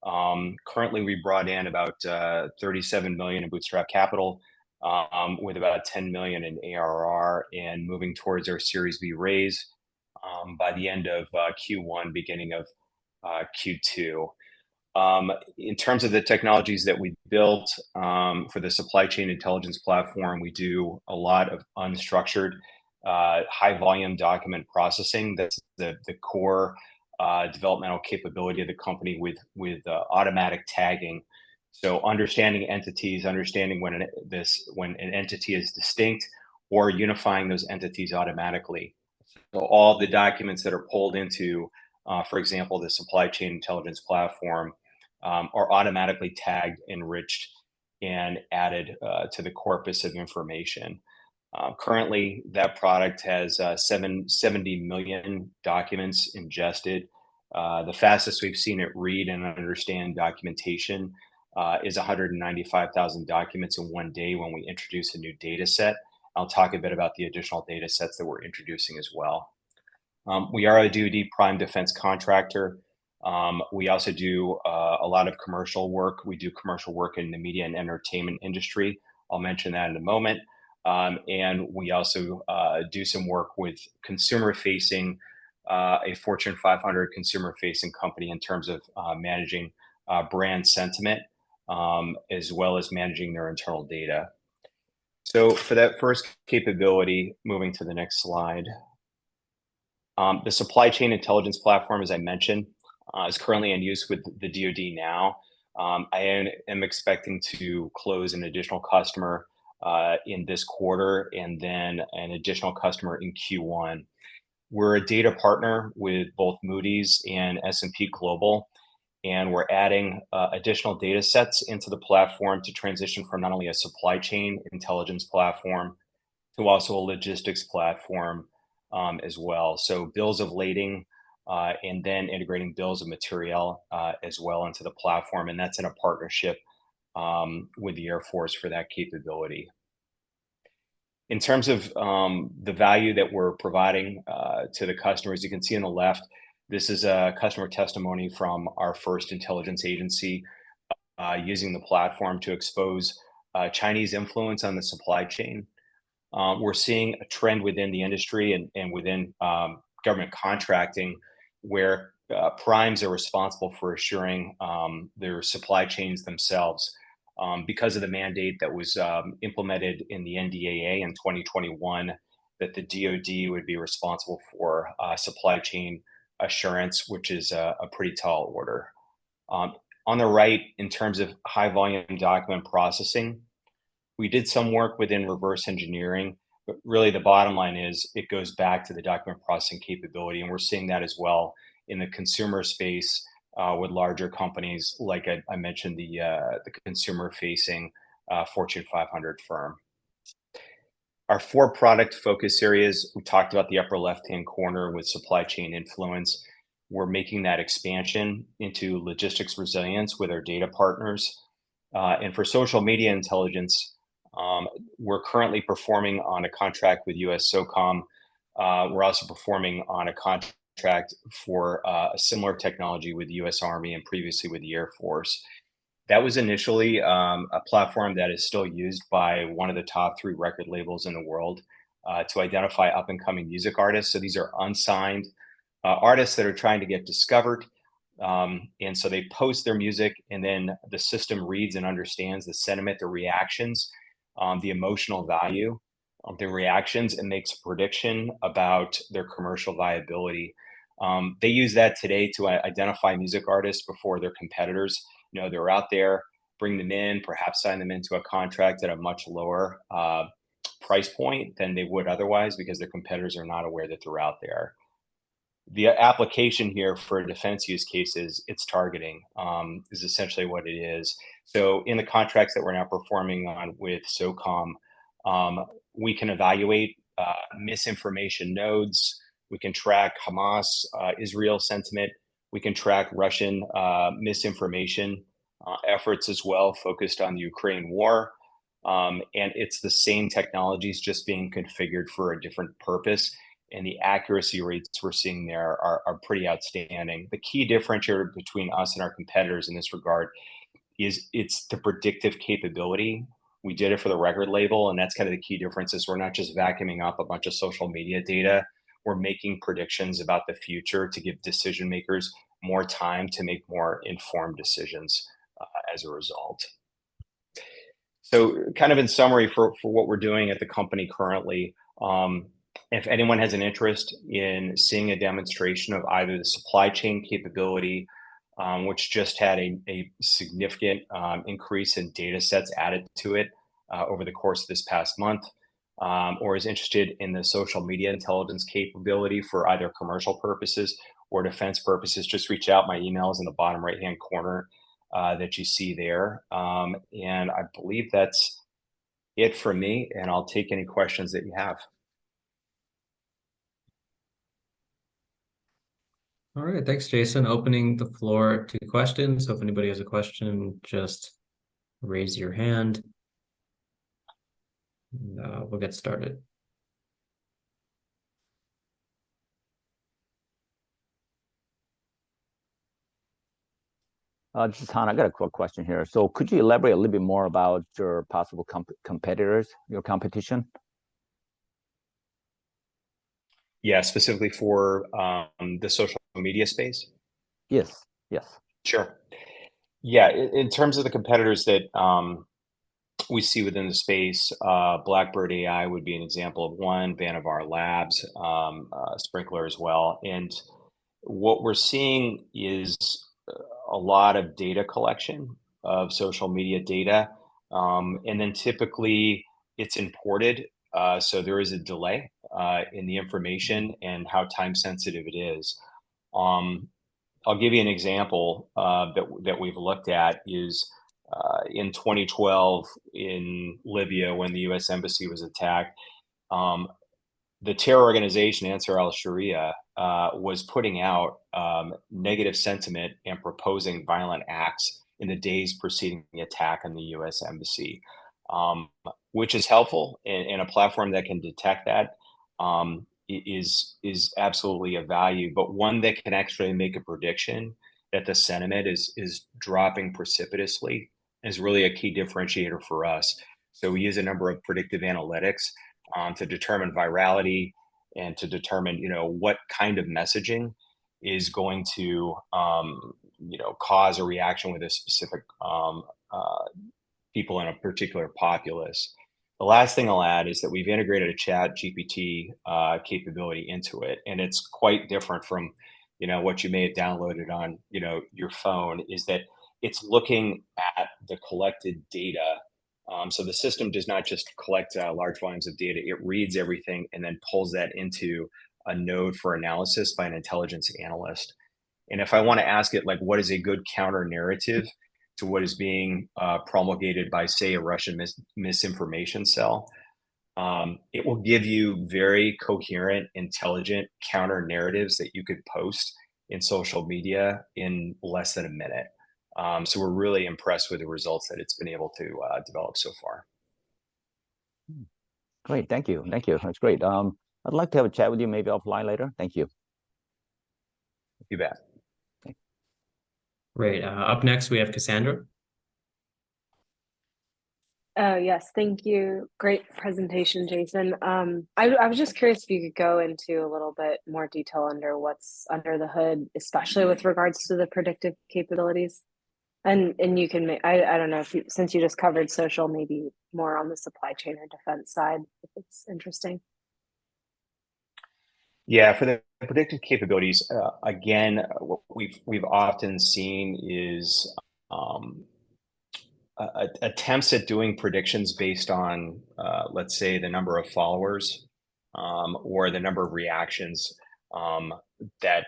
Currently, we brought in about $37 million in bootstrap capital with about $10 million in ARR, and moving towards our Series B raise by the end of Q1, beginning of Q2. In terms of the technologies that we built for the supply chain intelligence platform, we do a lot of unstructured, high volume document processing. That's the core developmental capability of the company with automatic tagging. So understanding entities, understanding when an entity is distinct, or unifying those entities automatically. So all the documents that are pulled into, for example, the supply chain intelligence platform, are automatically tagged, enriched, and added to the corpus of information. Currently, that product has 70 million documents ingested. The fastest we've seen it read and understand documentation is 195,000 documents in one day when we introduce a new data set. I'll talk a bit about the additional data sets that we're introducing as well. We are a DoD prime defense contractor. We also do a lot of commercial work. We do commercial work in the media and entertainment industry. I'll mention that in a moment. And we also do some work with consumer-facing, a Fortune 500 consumer-facing company in terms of managing brand sentiment, as well as managing their internal data. So for that first capability, moving to the next slide, the supply chain intelligence platform, as I mentioned, is currently in use with the DoD now. I am expecting to close an additional customer in this quarter, and then an additional customer in Q1. We're a data partner with both Moody's and S&P Global, and we're adding additional data sets into the platform to transition from not only a supply chain intelligence platform to also a logistics platform as well. So bills of lading, and then integrating bills of material as well into the platform. And that's in a partnership with the Air Force for that capability. In terms of the value that we're providing to the customers, you can see on the left, this is a customer testimony from our first intelligence agency using the platform to expose Chinese influence on the supply chain. We're seeing a trend within the industry and within government contracting where primes are responsible for assuring their supply chains themselves because of the mandate that was implemented in the NDAA in 2021, that the DoD would be responsible for supply chain assurance, which is a pretty tall order. On the right, in terms of high volume document processing, we did some work within reverse engineering, but really the bottom line is it goes back to the document processing capability. And we're seeing that as well in the consumer space with larger companies, like I mentioned, the consumer-facing Fortune 500 firm. Our 4 product focus areas, we talked about the upper left-hand corner with supply chain influence. We're making that expansion into logistics resilience with our data partners. And for social media intelligence, we're currently performing on a contract with USSOCOM. We're also performing on a contract for a similar technology with the US Army and previously with the Air Force. That was initially a platform that is still used by one of the top 3 record labels in the world to identify up-and-coming music artists. So these are unsigned artists that are trying to get discovered. And so they post their music, and then the system reads and understands the sentiment, the reactions, the emotional value of the reactions, and makes a prediction about their commercial viability. They use that today to identify music artists before their competitors know they're out there, bring them in, perhaps sign them into a contract at a much lower price point than they would otherwise because their competitors are not aware that they're out there. The application here for defense use cases, it's targeting is essentially what it is. So in the contracts that we're now performing on with SOCOM, we can evaluate misinformation nodes. We can track Hamas, Israel sentiment. We can track Russian misinformation efforts as well, focused on the Ukraine war. And it's the same technologies just being configured for a different purpose. And the accuracy rates we're seeing there are pretty outstanding. The key differentiator between us and our competitors in this regard is it's the predictive capability. We did it for the record label, and that's kind of the key difference is we're not just vacuuming up a bunch of social media data. We're making predictions about the future to give decision makers more time to make more informed decisions as a result. So kind of in summary for what we're doing at the company currently, if anyone has an interest in seeing a demonstration of either the supply chain capability, which just had a significant increase in data sets added to it over the course of this past month, or is interested in the social media intelligence capability for either commercial purposes or defense purposes, just reach out. My email is in the bottom right-hand corner that you see there. And I believe that's it for me, and I'll take any questions that you have. All right, thanks, Jason. Opening the floor to questions. So if anybody has a question, just raise your hand. And, we'll get started. This is Han. I got a quick question here. So could you elaborate a little bit more about your possible competitors, your competition? Yeah, specifically for the social media space? Yes, yes. Sure. Yeah, in terms of the competitors that we see within the space, Blackbird AI would be an example of one, Vannevar Labs, Sprinkler as well. And what we're seeing is a lot of data collection of social media data. And then typically it's imported. So there is a delay in the information and how time sensitive it is. I'll give you an example that we've looked at is in 2012 in Libya when the U.S. Embassy was attacked. The terror organization Ansar al-Sharia was putting out negative sentiment and proposing violent acts in the days preceding the attack on the U.S. Embassy, which is helpful, and a platform that can detect that is absolutely of value, but one that can actually make a prediction that the sentiment is dropping precipitously is really a key differentiator for us. So we use a number of predictive analytics to determine virality and to determine, what kind of messaging is going to, cause a reaction with a specific people in a particular populace. The last thing I'll add is that we've integrated a ChatGPT capability into it, and it's quite different from, what you may have downloaded on, your phone. Is that it's looking at the collected data. So the system does not just collect large volumes of data; it reads everything and then pulls that into a node for analysis by an intelligence analyst. And if I want to ask it, like, what is a good counter narrative to what is being promulgated by, say, a Russian misinformation cell, it will give you very coherent, intelligent counter narratives that you could post in social media in less than a minute. So we're really impressed with the results that it's been able to develop so far. Great, thank you. That's great. I'd like to have a chat with you maybe offline later. Thank you. You bet. Great. Up next, we have Cassandra. Yes, thank you. Great presentation, Jason. I was just curious if you could go into a little bit more detail under what's under the hood, especially with regards to the predictive capabilities. And you can make, I don't know if since you just covered social, maybe more on the supply chain or defense side, if it's interesting. Yeah, for the predictive capabilities, again, what we've often seen is attempts at doing predictions based on, let's say, the number of followers or the number of reactions that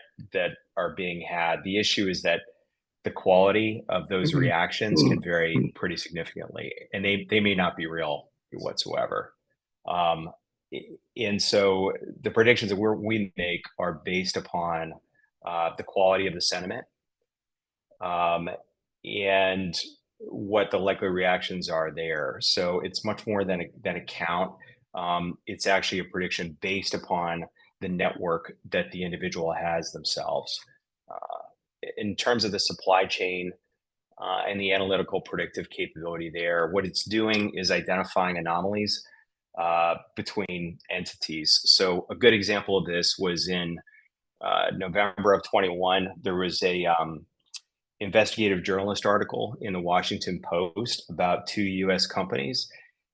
are being had. The issue is that the quality of those reactions can vary pretty significantly, and they may not be real whatsoever. And so the predictions that we make are based upon the quality of the sentiment and what the likely reactions are there. So it's much more than a count. It's actually a prediction based upon the network that the individual has themselves. In terms of the supply chain and the analytical predictive capability there, what it's doing is identifying anomalies between entities. So a good example of this was in November of 21. There was a investigative journalist article in the Washington Post about 2 U.S. companies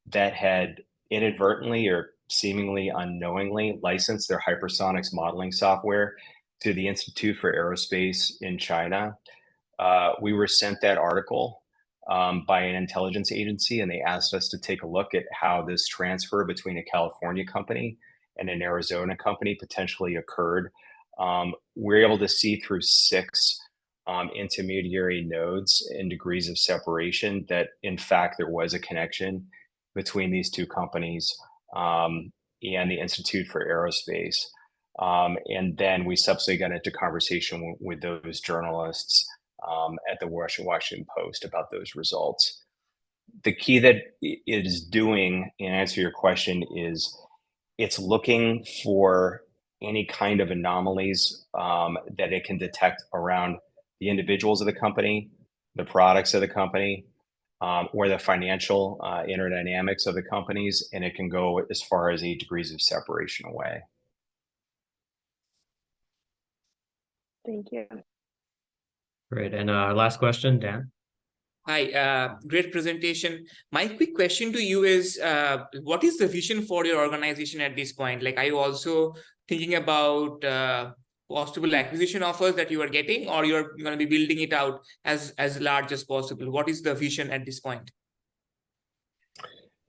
that had inadvertently or seemingly unknowingly licensed their hypersonics modeling software to the Institute for Aerospace in China. We were sent that article by an intelligence agency, and they asked us to take a look at how this transfer between a California company and an Arizona company potentially occurred. We're able to see through 6 intermediary nodes and degrees of separation that, in fact, there was a connection between these 2 companies and the Institute for Aerospace. And then we subsequently got into conversation with those journalists at the Washington Post about those results. The key that it is doing, in answer to your question, is it's looking for any kind of anomalies that it can detect around the individuals of the company, the products of the company, or the financial inner dynamics of the companies, and it can go as far as 8 degrees of separation away. Thank you. Great. And last question, Dan. Hi, great presentation. My quick question to you is, what is the vision for your organization at this point? Like, are you also thinking about possible acquisition offers that you are getting, or you're going to be building it out as large as possible? What is the vision at this point?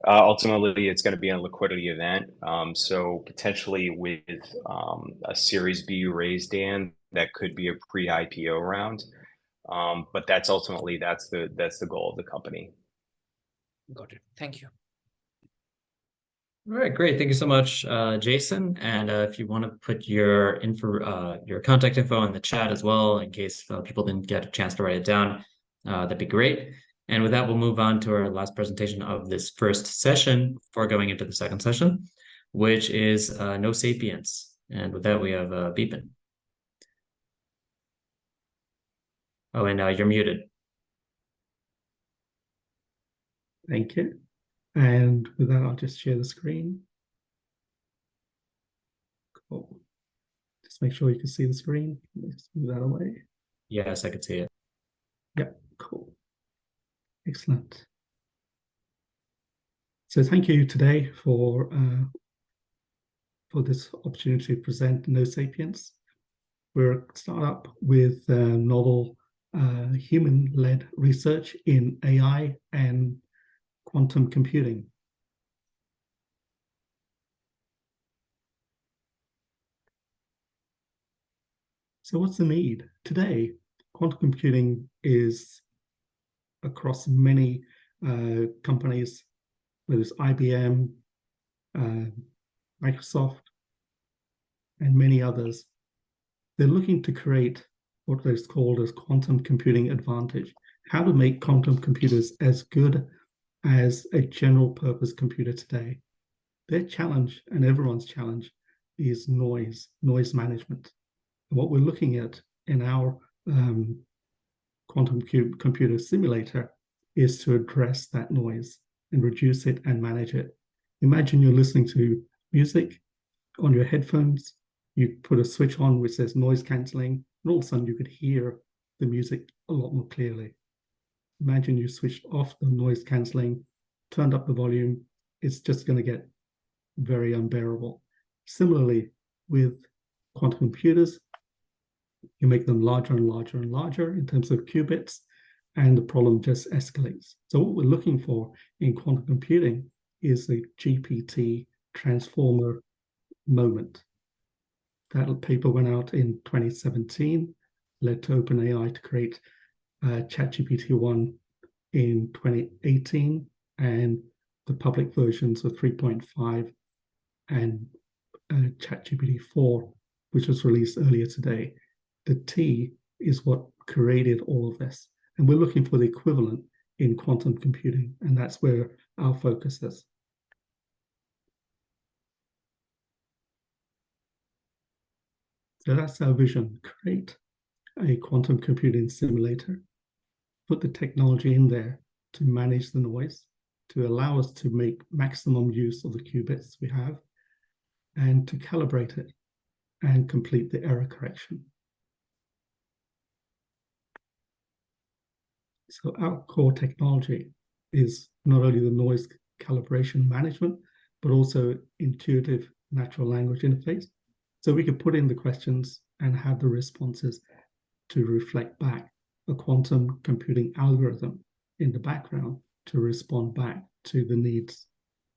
Ultimately, it's going to be a liquidity event. So potentially with a Series B raise, Dan, that could be a pre-IPO round. But that's ultimately that's the goal of the company. Got it. Thank you. All right, great. Thank you so much, Jason. And if you want to put your your contact info in the chat as well, in case people didn't get a chance to write it down, that'd be great. And with that, we'll move on to our last presentation of this first session before going into the second session, which is No Sapiens. And with that, we have Beepin. Oh, and you're muted. Thank you. And with that, I'll just share the screen. Cool. Just make sure you can see the screen. Let's move that away. Yes, I could see it. Yep, cool. Excellent. So thank you today for this opportunity to present No Sapiens. We're a startup with novel human-led research in AI and quantum computing. So what's the need? Today, quantum computing is across many companies, whether it's IBM, Microsoft, and many others. They're looking to create what is called as quantum computing advantage, how to make quantum computers as good as a general purpose computer today. Their challenge, and everyone's challenge, is noise management. And what we're looking at in our quantum computer simulator is to address that noise and reduce it and manage it. Imagine you're listening to music on your headphones, you put a switch on which says noise cancelling, and all of a sudden you could hear the music a lot more clearly. Imagine you switched off the noise cancelling, turned up the volume, it's just going to get very unbearable. Similarly, with quantum computers, you make them larger and larger and larger in terms of qubits, and the problem just escalates. So what we're looking for in quantum computing is a GPT transformer moment. That paper went out in 2017, led to OpenAI to create ChatGPT-1 in 2018, and the public versions of 3.5 and ChatGPT-4, which was released earlier today. The T is what created all of this. And we're looking for the equivalent in quantum computing, and that's where our focus is. So that's our vision: create a quantum computing simulator, put the technology in there to manage the noise, to allow us to make maximum use of the qubits we have, and to calibrate it and complete the error correction. So our core technology is not only the noise calibration management, but also intuitive natural language interface. So we could put in the questions and have the responses to reflect back a quantum computing algorithm in the background to respond back to the needs,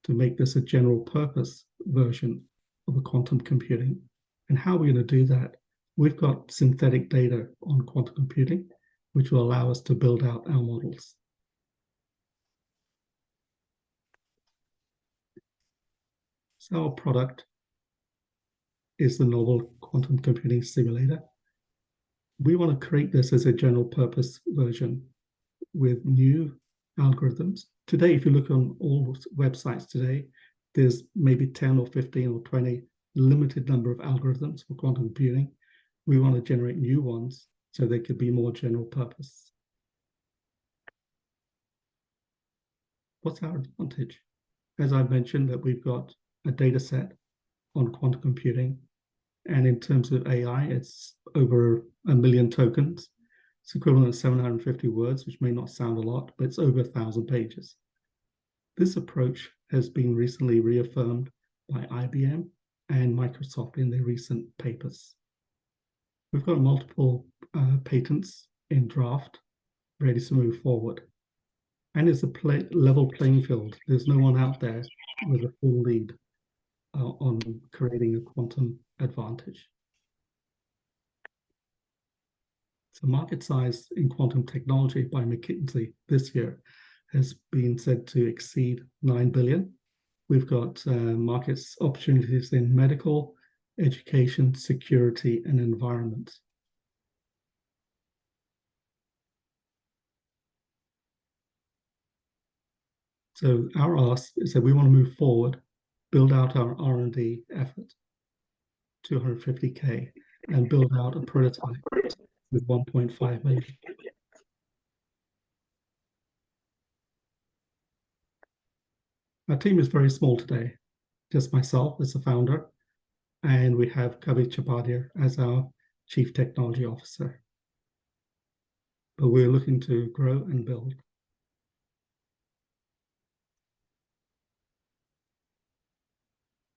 to make this a general purpose version of a quantum computing. And how are we going to do that? We've got synthetic data on quantum computing, which will allow us to build out our models. So our product is the novel quantum computing simulator. We want to create this as a general purpose version with new algorithms. Today, if you look on all websites today, there's maybe 10 or 15 or 20 limited number of algorithms for quantum computing. We want to generate new ones so they could be more general purpose. what's our advantage? As I mentioned, that we've got a data set on quantum computing. And in terms of AI, it's over 1 million tokens. It's equivalent to 750 words, which may not sound a lot, but it's over 1,000 pages. This approach has been recently reaffirmed by IBM and Microsoft in their recent papers. We've got multiple patents in draft, ready to move forward. And it's a level playing field. There's no one out there with a full lead on creating a quantum advantage. So market size in quantum technology by McKinsey this year has been said to exceed 9 billion. We've got markets opportunities in medical, education, security, and environment. So our ask is that we want to move forward, build out our R&D effort, 250K, and build out a prototype with 1.5 million. Our team is very small today, just myself as the founder, and we have Kavi Chapadia as our Chief Technology Officer. But we're looking to grow and build.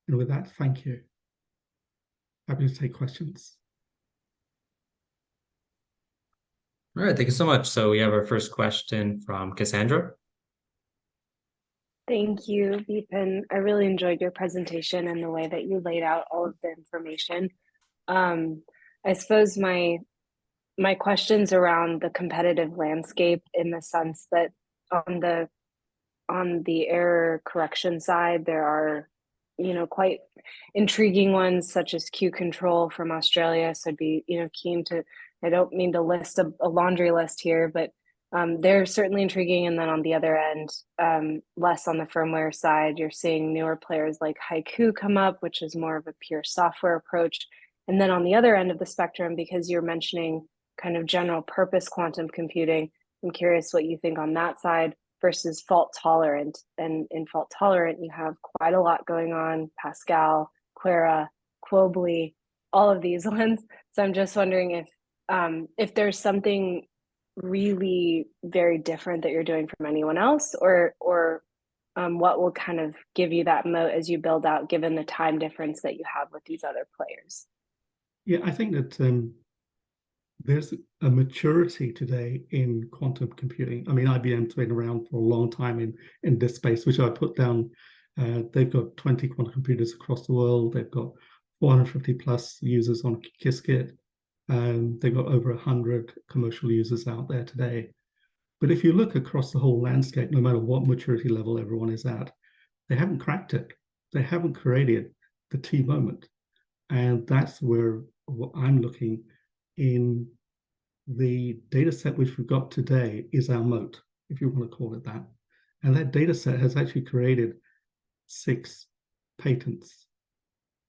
And with that, thank you. Happy to take questions. All right, thank you so much. So we have our first question from Cassandra. Thank you, Vipin. I really enjoyed your presentation and the way that you laid out all of the information. I suppose my question's around the competitive landscape in the sense that on the error correction side, there are, quite intriguing ones such as Q-Control from Australia. So I'd be, keen to, I don't mean to list a laundry list here, but they're certainly intriguing. And then on the other end, less on the firmware side, you're seeing newer players like Haiku come up, which is more of a pure software approach. And then on the other end of the spectrum, because you're mentioning kind of general purpose quantum computing, I'm curious what you think on that side versus fault tolerant. And in fault tolerant, you have quite a lot going on: Pascal, Qwera, Quobly, all of these ones. So I'm just wondering if there's something really very different that you're doing from anyone else, or what will kind of give you that moat as you build out, given the time difference that you have with these other players? Yeah, I think that there's a maturity today in quantum computing. I mean, IBM's been around for a long time in this space, which I put down. They've got 20 quantum computers across the world. They've got 450 plus users on Qiskit. They've got over 100 commercial users out there today. But if you look across the whole landscape, no matter what maturity level everyone is at, they haven't cracked it. They haven't created the T moment. And that's where I'm looking in. The data set which we've got today is our moat, if you want to call it that. And that data set has actually created 6 patents,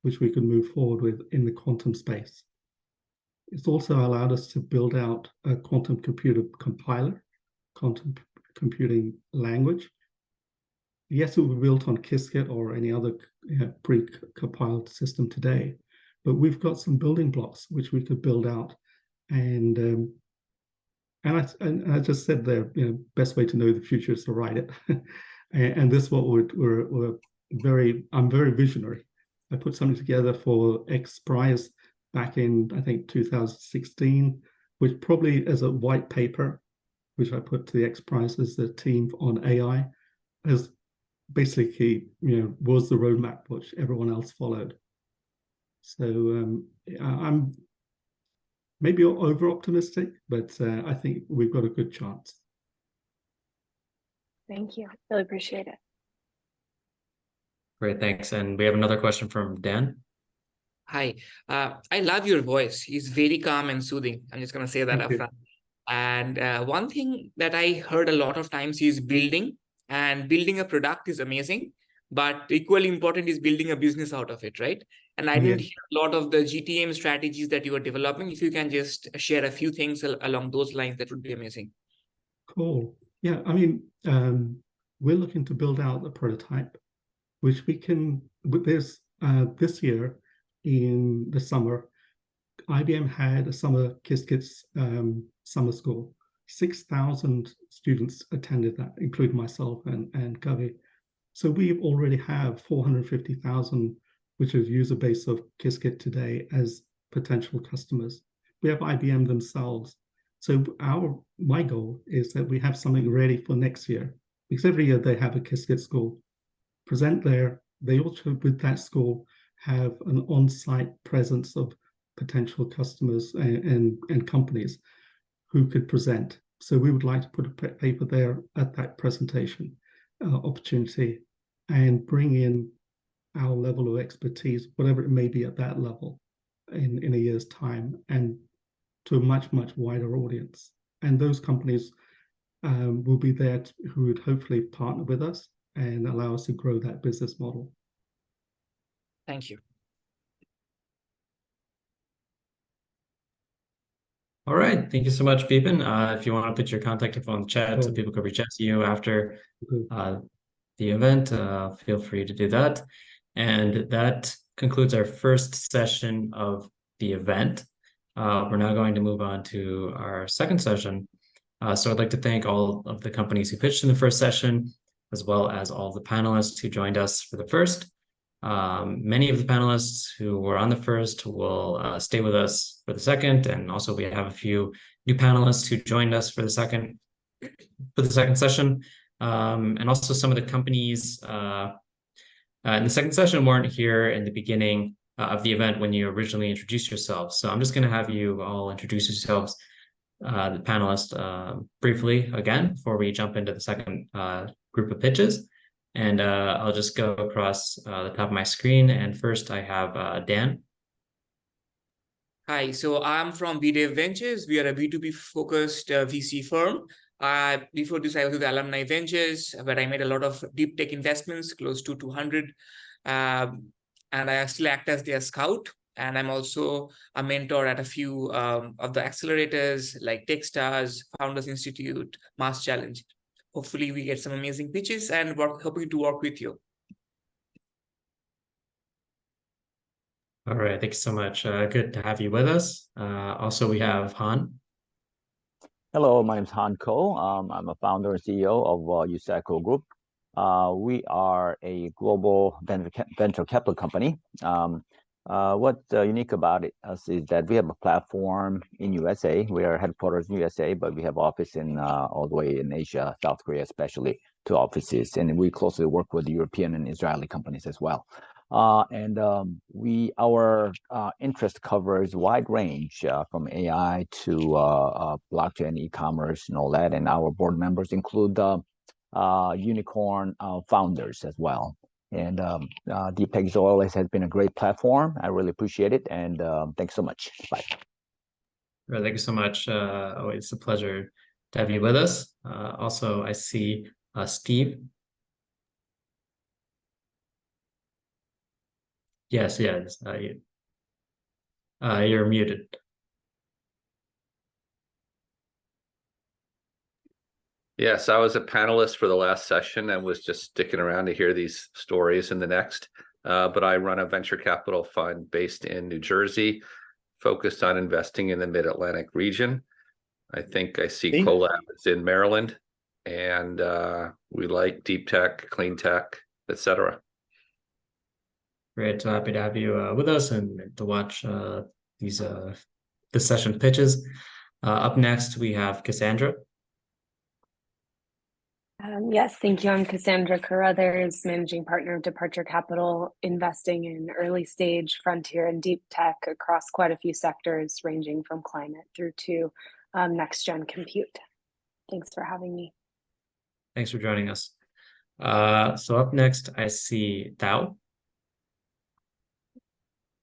which we can move forward with in the quantum space. It's also allowed us to build out a quantum computer compiler, quantum computing language. Yes, it will be built on Qiskit or any other pre-compiled system today, but we've got some building blocks which we could build out. And I just said there, best way to know the future is to write it. And this is what I'm very visionary. I put something together for XPRIZE back in, I think, 2016, which probably as a white paper, which I put to the XPRIZE as the team on AI, as basically, was the roadmap which everyone else followed. So I'm maybe over optimistic, but I think we've got a good chance. Thank you. Really appreciate it. Great, thanks. And we have another question from Dan. Hi, I love your voice. It's very calm and soothing. I'm just going to say that up front. And one thing that I heard a lot of times is building a product is amazing, but equally important is building a business out of it, right? And I didn't hear a lot of the GTM strategies that you are developing. If you can just share a few things along those lines, that would be amazing. Cool. Yeah, I mean, we're looking to build out a prototype, which we can, with this year in the summer, IBM had a summer Qiskits summer school. 6,000 students attended that, including myself and Kavi. So we already have 450,000, which is user base of Qiskit today, as potential customers. We have IBM themselves. So my goal is that we have something ready for next year, because every year they have a Qiskit school. Present there. They also, with that school, have an on-site presence of potential customers and companies who could present. So we would like to put a paper there at that presentation opportunity and bring in our level of expertise, whatever it may be at that level in a year's time, and to a much, much wider audience. And those companies will be there who would hopefully partner with us and allow us to grow that business model. Thank you. All right. Thank you so much, Bipin. If you want to put your contact info in the chat so people can reach out to you after the event, feel free to do that. And that concludes our first session of the event. We're now going to move on to our second session. So I'd like to thank all of the companies who pitched in the first session, as well as all the panelists who joined us for the first. Many of the panelists who were on the first will stay with us for the second, and also we have a few new panelists who joined us for the second session, and also some of the companies in the second session weren't here in the beginning of the event when you originally introduced yourselves. So I'm just going to have you all introduce yourselves, the panelists, briefly again before we jump into the second group of pitches. And I'll just go across the top of my screen. And first I have Dan. Hi, so I'm from BDev Ventures. We are a B2B focused VC firm. Before this, I was with Alumni Ventures, where I made a lot of deep tech investments, close to 200. And I still act as their scout. And I'm also a mentor at a few of the accelerators like Techstars, Founders Institute, Mass Challenge. Hopefully we get some amazing pitches and hoping to work with you. All right, thank you so much. Good to have you with us. Also, we have Han. Hello, my name is Han Ko. I'm a founder and CEO of USACO Group. We are a global venture capital company. What's unique about us is that we have a platform in USA. We are headquarters in USA, but we have office in all the way in Asia, South Korea, especially 2 offices, and we closely work with European and Israeli companies as well. Our interest covers a wide range from AI to blockchain, e-commerce, and all that. And our board members include unicorn founders as well. And Deep Tech always has been a great platform. I really appreciate it. And thanks so much. Bye. Well, thank you so much. Always a pleasure to have you with us. Also, I see Steve. Yes, you're muted. Yes, I was a panelist for the last session and was just sticking around to hear these stories in the next. But I run a venture capital fund based in New Jersey, focused on investing in the Mid-Atlantic region. I think I see Colab is in Maryland, and we like deep tech, clean tech, etc. Great, so happy to have you with us and to watch this session pitches. Up next, we have Cassandra. Yes, thank you. I'm Cassandra Carruthers, managing partner of Departure Capital, investing in early stage, frontier, and deep tech across quite a few sectors, ranging from climate through to next gen compute. Thanks for having me. Thanks for joining us. So up next, I see Tao.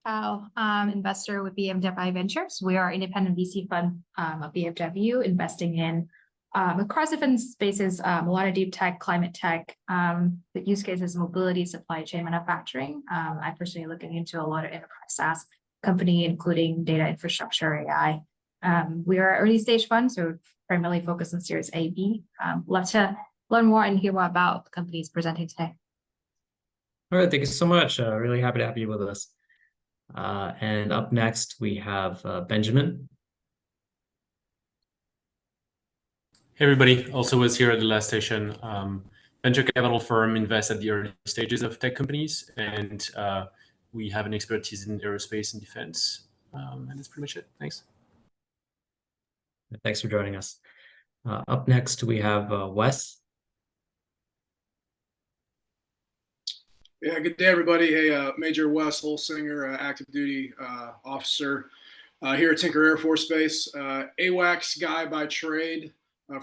Investor with BMWI Ventures. We are an independent VC fund of BMW, investing in across different spaces, a lot of deep tech, climate tech, the use cases, mobility, supply chain, manufacturing. I personally looking into a lot of enterprise SaaS company, including data infrastructure, AI. We are an early stage fund, so primarily focused on Series A, B. Love to learn more and hear more about the companies presenting today. All right, thank you so much. Really happy to have you with us. And up next, we have Benjamin. Hey everybody, also was here at the last session. Venture capital firm invests at the early stages of tech companies, and we have an expertise in aerospace and defense. And that's pretty much it. Thanks. Thanks for joining us. Up next, we have Wes. Yeah, good day, everybody. Hey, Major Wes Holsinger, active duty officer here at Tinker Air Force Base. AWACS guy by trade.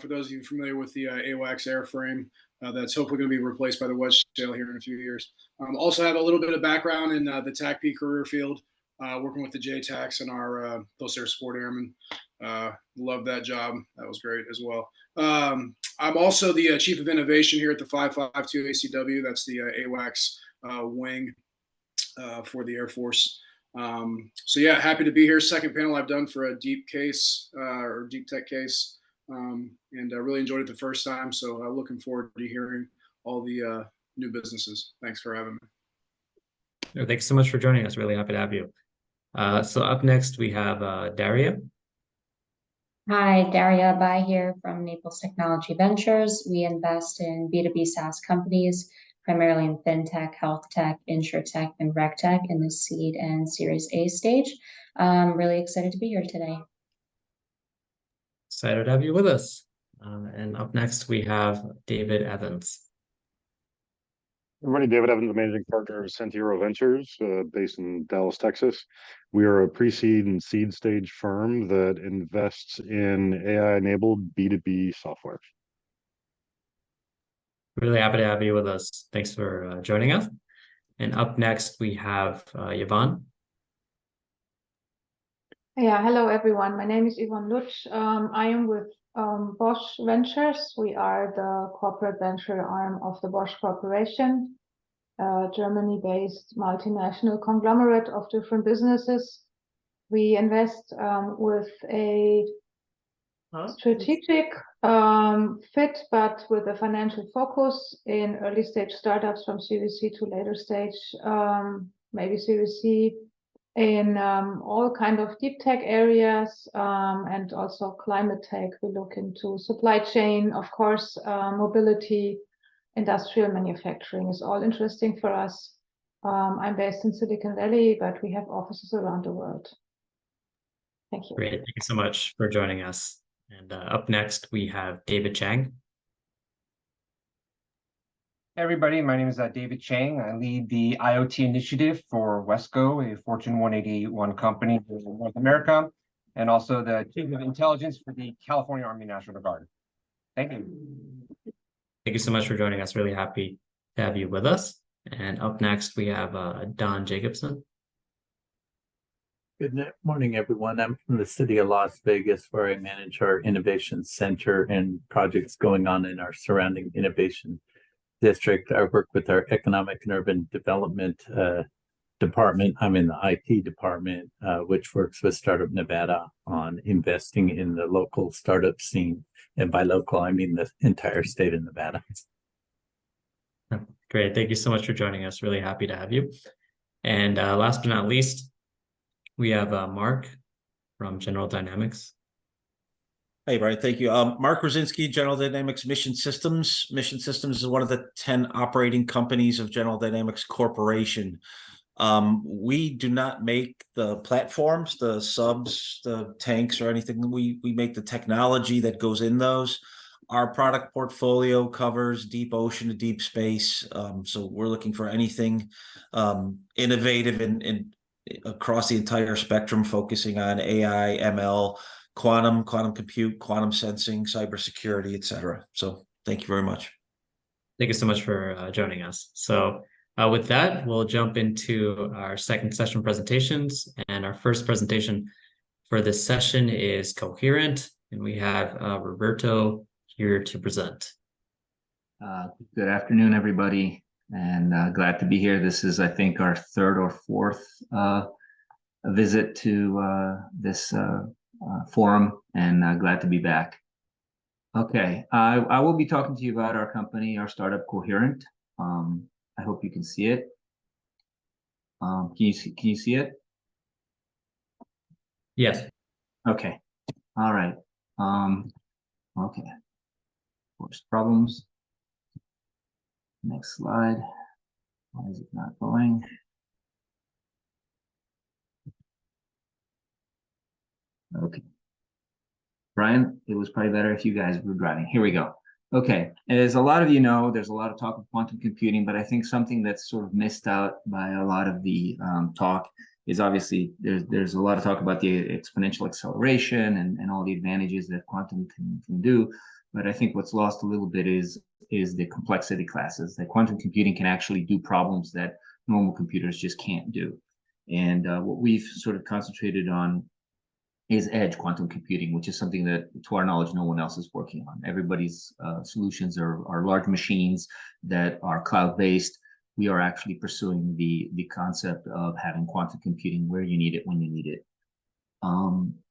For those of you familiar with the AWACS airframe, that's hopefully going to be replaced by the wedge tail here in a few years. Also have a little bit of background in the TACP career field, working with the JTACs and our Post Air Support Airmen. Love that job. That was great as well. I'm also the Chief of Innovation here at the 552 ACW. That's the AWACS wing for the Air Force. So yeah, happy to be here. Second panel I've done for a deep case or deep tech case. And I really enjoyed it the first time. So looking forward to hearing all the new businesses. Thanks for having me. Thanks so much for joining us. Really happy to have you. So up next, we have Daria. Hi, Daria Bai here from Naples Technology Ventures. We invest in B2B SaaS companies, primarily in fintech, health tech, insurtech, and regtech in the seed and Series A stage. I'm really excited to be here today. Excited to have you with us. And up next, we have David Evans. Everybody, David Evans, managing partner of Centiero Ventures, based in Dallas, Texas. We are a pre-seed and seed stage firm that invests in AI-enabled B2B software. Really happy to have you with us. Thanks for joining us. And up next, we have Yvonne. Yeah, hello everyone. My name is Yvonne Lutsch. I am with Bosch Ventures. We are the corporate venture arm of the Bosch Corporation, a Germany-based multinational conglomerate of different businesses. We invest with a strategic fit, but with a financial focus in early stage startups from Series C to later stage, maybe Series C, in all kind of deep tech areas, and also climate tech. We look into supply chain, of course, mobility, industrial manufacturing is all interesting for us. I'm based in Silicon Valley, but we have offices around the world. Thank you. Great. Thank you so much for joining us. And up next, we have David Chang. Hey everybody, my name is David Chang. I lead the IoT initiative for Wesco, a Fortune 181 company in North America, and also the Chief of Intelligence for the California Army National Guard. Thank you. Thank you so much for joining us. Really happy to have you with us. And up next, we have Don Jacobson. Good morning, everyone. I'm from the city of Las Vegas, where I manage our innovation center and projects going on in our surrounding innovation district. I work with our economic and urban development department. I'm in the IT department, which works with Startup Nevada on investing in the local startup scene. And by local, I mean the entire state of Nevada. Great. Thank you so much for joining us. Really happy to have you. And last but not least, we have Mark from General Dynamics. Hey, Brian, thank you. Mark Rosinski, General Dynamics Mission Systems. Mission Systems is one of the 10 operating companies of General Dynamics Corporation. We do not make the platforms, the subs, the tanks, or anything. We make the technology that goes in those. Our product portfolio covers deep ocean to deep space. So we're looking for anything innovative and across the entire spectrum, focusing on AI, ML, quantum compute, quantum sensing, cybersecurity, et cetera. So thank you very much. Thank you so much for joining us. So with that, we'll jump into our second session presentations. And our first presentation for this session is Coherent. And we have Roberto here to present. Good afternoon, everybody, and glad to be here. This is, I think, our third or fourth visit to this forum, and glad to be back. Okay, I will be talking to you about our company, our startup Coherent. I hope you can see it. Can you see it? Yes. Okay. All right. Okay. Force problems. Next slide. Why is it not going? Okay. Brian, it was probably better if you guys were driving. Here we go. Okay, as a lot of you know, there's a lot of talk of quantum computing, but I think something that's sort of missed out by a lot of the talk is obviously there's a lot of talk about the exponential acceleration and all the advantages that quantum can do. But I think what's lost a little bit is the complexity classes, that quantum computing can actually do problems that normal computers just can't do. And what we've sort of concentrated on is edge quantum computing, which is something that, to our knowledge, no one else is working on. Everybody's solutions are large machines that are cloud-based. We are actually pursuing the concept of having quantum computing where you need it, when you need it.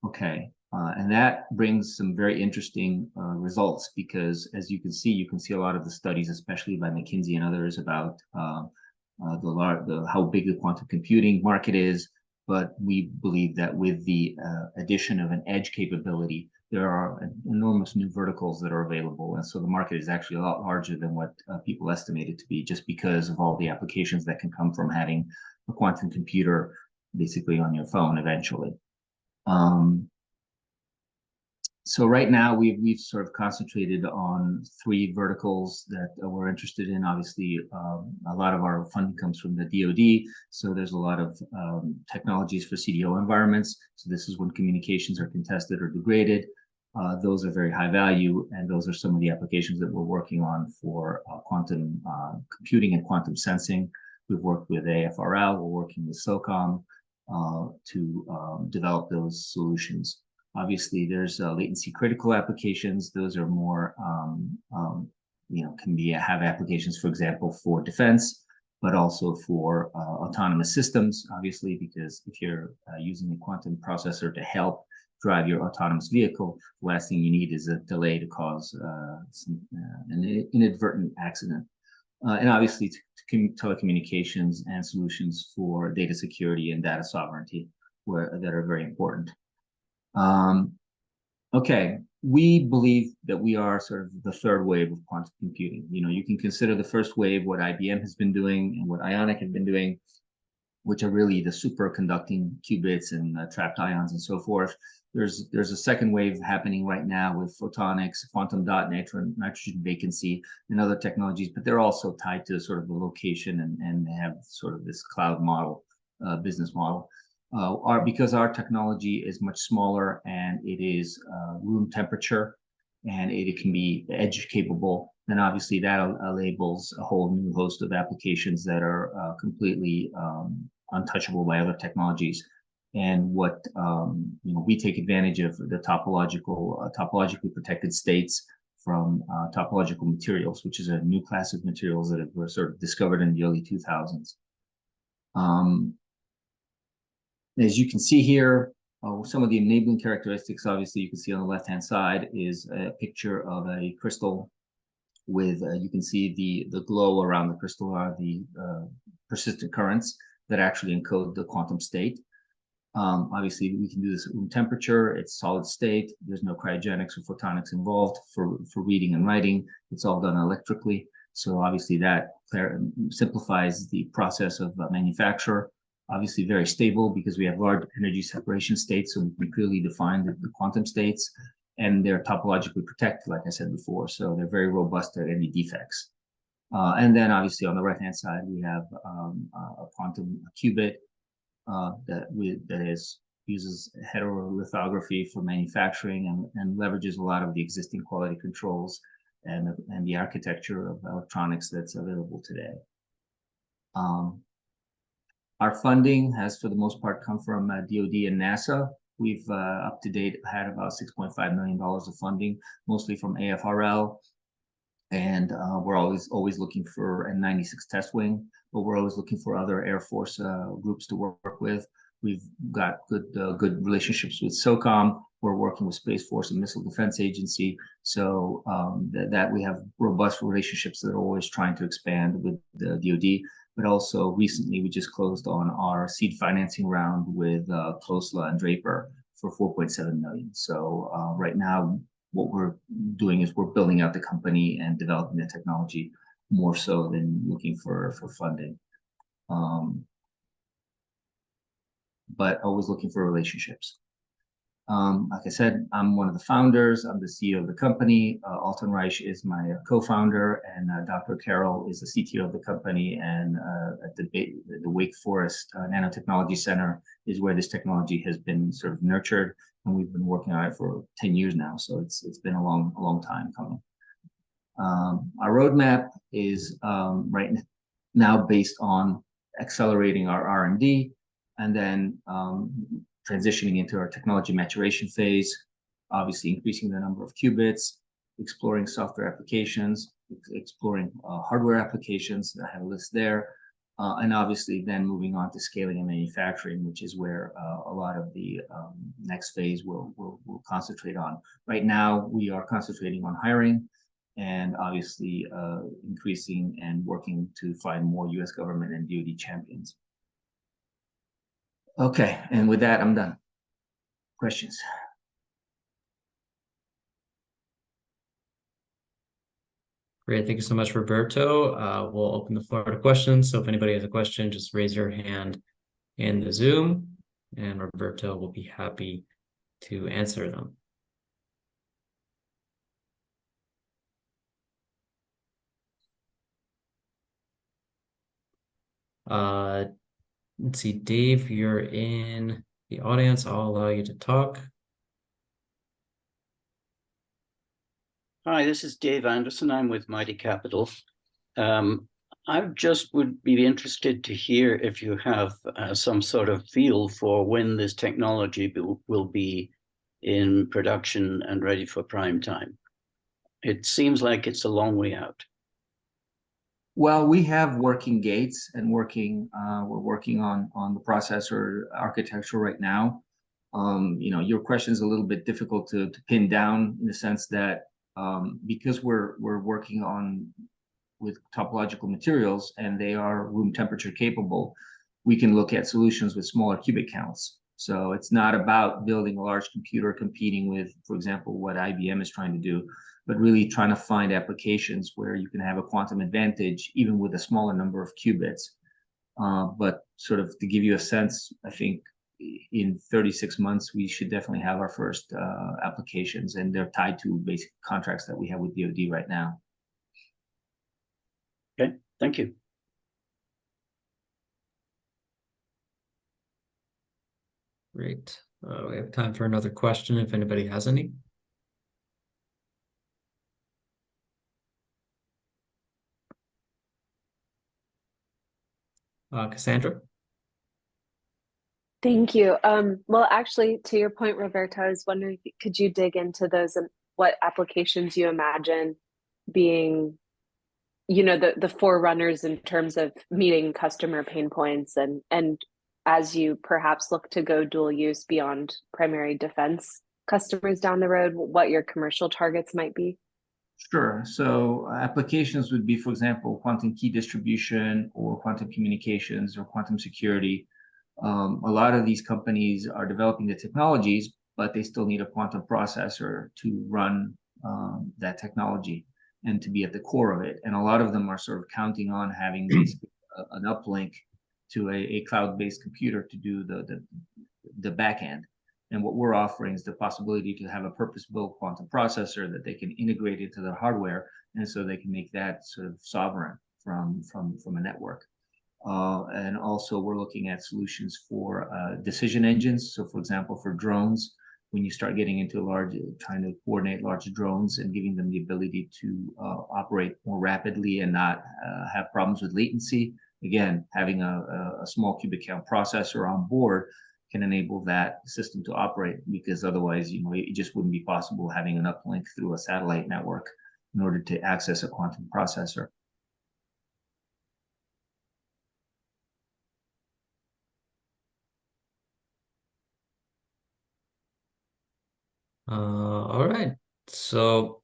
Okay, and that brings some very interesting results, because as you can see a lot of the studies, especially by McKinsey and others, about how big the quantum computing market is. But we believe that with the addition of an edge capability, there are enormous new verticals that are available. And so the market is actually a lot larger than what people estimate it to be, just because of all the applications that can come from having a quantum computer basically on your phone eventually. So right now we've sort of concentrated on 3 verticals that we're interested in. Obviously, a lot of our funding comes from the DoD, so there's a lot of technologies for CDO environments. So this is when communications are contested or degraded. Those are very high value, and those are some of the applications that we're working on for quantum computing and quantum sensing. We've worked with AFRL, we're working with SOCOM to develop those solutions. Obviously, there's latency critical applications. Those are more, have applications, for example, for defense, but also for autonomous systems, obviously, because if you're using a quantum processor to help drive your autonomous vehicle, the last thing you need is a delay to cause an inadvertent accident. And obviously, telecommunications and solutions for data security and data sovereignty that are very important. Okay, we believe that we are sort of the 3rd wave of quantum computing. You can consider the first wave what IBM has been doing and what Ionic has been doing, which are really the superconducting qubits and trapped ions and so forth. There's a second wave happening right now with photonics, quantum dot, nitrogen vacancy, and other technologies, but they're also tied to sort of the location and they have sort of this cloud model, business model. Because our technology is much smaller and it is room temperature and it can be edge capable, then obviously that enables a whole new host of applications that are completely untouchable by other technologies. And what we take advantage of the topologically protected states from topological materials, which is a new class of materials that were sort of discovered in the early 2000s. As you can see here, some of the enabling characteristics, obviously, you can see on the left-hand side is a picture of a crystal with, you can see the glow around the crystal are the persistent currents that actually encode the quantum state. Obviously, we can do this at room temperature. It's solid state. There's no cryogenics or photonics involved for reading and writing. It's all done electrically. So obviously that simplifies the process of manufacture. Obviously very stable because we have large energy separation states, so we can clearly define the quantum states, and they're topologically protected, like I said before, so they're very robust to any defects. And then obviously on the right-hand side, we have a quantum qubit that uses heterolithography for manufacturing and leverages a lot of the existing quality controls and the architecture of electronics that's available today. Our funding has, for the most part, come from DoD and NASA. We've up to date had about $6.5 million of funding, mostly from AFRL. And we're always looking for a 96 test wing, but we're always looking for other Air Force groups to work with. We've got good relationships with SOCOM. We're working with Space Force and Missile Defense Agency, so that we have robust relationships that are always trying to expand with the DoD. But also recently, we just closed on our seed financing round with Khosla and Draper for 4.7 million. So right now, what we're doing is we're building out the company and developing the technology more so than looking for funding. But always looking for relationships. Like I said, I'm one of the founders. I'm the CEO of the company. Alton Reich is my co-founder, and Dr. Carroll is the CTO of the company. And at the Wake Forest Nanotechnology Center is where this technology has been sort of nurtured, and we've been working on it for 10 years now. So it's been a long time coming. Our roadmap is right now based on accelerating our R&D, and then transitioning into our technology maturation phase, obviously increasing the number of qubits, exploring software applications, exploring hardware applications. I have a list there. And obviously then moving on to scaling and manufacturing, which is where a lot of the next phase will concentrate on. Right now, we are concentrating on hiring and obviously increasing and working to find more US government and DoD champions. Okay, and with that, I'm done. Questions? Great, thank you so much, Roberto. We'll open the floor to questions. So if anybody has a question, just raise your hand in the Zoom, and Roberto will be happy to answer them. Let's see, Dave, you're in the audience. I'll allow you to talk. Hi, this is Dave Anderson. I'm with Mighty Capital. I just would be interested to hear if you have some sort of feel for when this technology will be in production and ready for prime time. It seems like it's a long way out. Well, we have working gates and we're working on the processor architecture right now. You know, your question is a little bit difficult to pin down in the sense that because we're working with topological materials and they are room temperature capable, we can look at solutions with smaller qubit counts. So it's not about building a large computer competing with, for example, what IBM is trying to do, but really trying to find applications where you can have a quantum advantage even with a smaller number of qubits. But sort of to give you a sense, I think in 36 months, we should definitely have our first applications, and they're tied to basic contracts that we have with DoD right now. Okay, thank you. Great. We have time for another question if anybody has any. Cassandra? Thank you. Well, actually, to your point, Roberto, I was wondering, could you dig into those and what applications you imagine being, you know, the forerunners in terms of meeting customer pain points, and as you perhaps look to go dual use beyond primary defense customers down the road, what your commercial targets might be? Sure. So applications would be, for example, quantum key distribution or quantum communications or quantum security. A lot of these companies are developing the technologies, but they still need a quantum processor to run that technology and to be at the core of it. And a lot of them are sort of counting on having basically an uplink to a cloud-based computer to do the back end. And what we're offering is the possibility to have a purpose-built quantum processor that they can integrate into their hardware, and so they can make that sort of sovereign from a network. And also we're looking at solutions for decision engines. So for example, for drones, when you start getting into trying to coordinate large drones and giving them the ability to operate more rapidly and not have problems with latency, again, having a small qubit count processor on board can enable that system to operate, because otherwise, you know, it just wouldn't be possible having an uplink through a satellite network in order to access a quantum processor. All right. So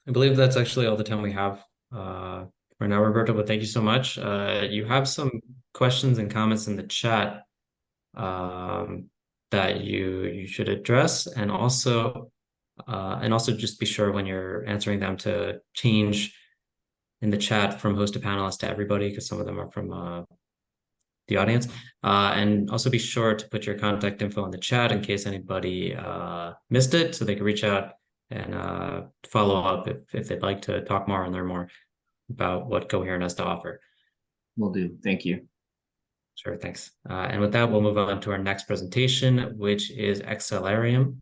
I believe that's actually all the time we have for now, Roberto, but thank you so much. You have some questions and comments in the chat that you should address, and also just be sure when you're answering them to change in the chat from host to panelist to everybody, because some of them are from the audience. And also be sure to put your contact info in the chat in case anybody missed it, so they can reach out and follow up if they'd like to talk more and learn more about what Coherent has to offer. Will do. Thank you. Sure, thanks. And with that, we'll move on to our next presentation, which is Accelerium.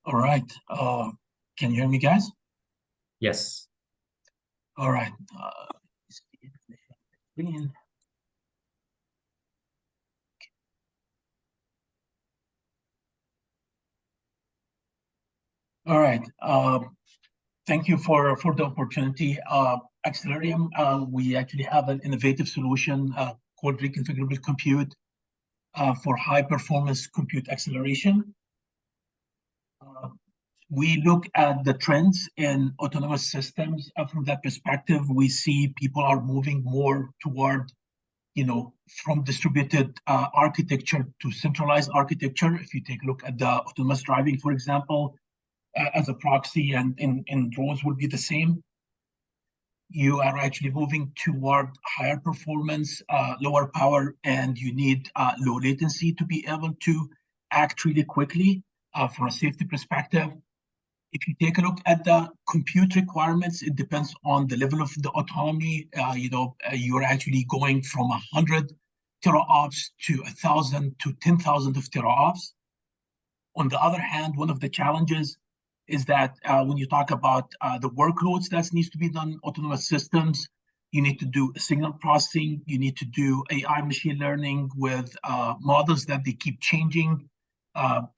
All right. Can you hear me, guys? Yes. All right. All right. Thank you for the opportunity. Accelerium, we actually have an innovative solution called reconfigurable compute for high performance compute acceleration. We look at the trends in autonomous systems. From that perspective, we see people are moving more toward, from distributed architecture to centralized architecture. If you take a look at the autonomous driving, for example, as a proxy, and in drones would be the same. You are actually moving toward higher performance, lower power, and you need low latency to be able to act really quickly from a safety perspective. If you take a look at the compute requirements, it depends on the level of the autonomy. You're actually going from 100 teraops to 1,000 to 10,000 of teraops. On the other hand, one of the challenges is that when you talk about the workloads that needs to be done, autonomous systems, you need to do signal processing, you need to do AI machine learning with models that they keep changing,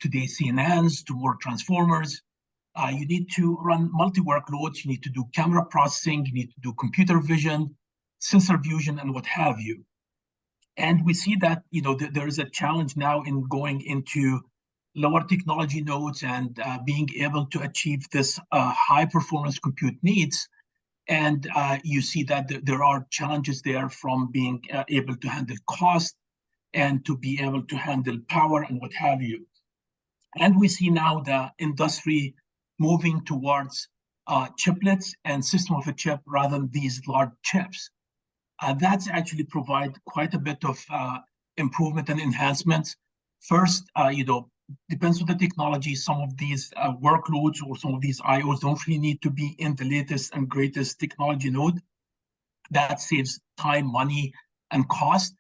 today CNNs to more transformers. You need to run multi-workloads, you need to do camera processing, you need to do computer vision, sensor fusion, and what have you. And we see that there is a challenge now in going into lower technology nodes and being able to achieve this high performance compute needs. And you see that there are challenges there from being able to handle cost and to be able to handle power and what have you. And we see now the industry moving towards chiplets and system of a chip rather than these large chips. That's actually provide quite a bit of improvement and enhancements. First, depends on the technology. Some of these workloads or some of these IOs don't really need to be in the latest and greatest technology node. That saves time, money, and cost.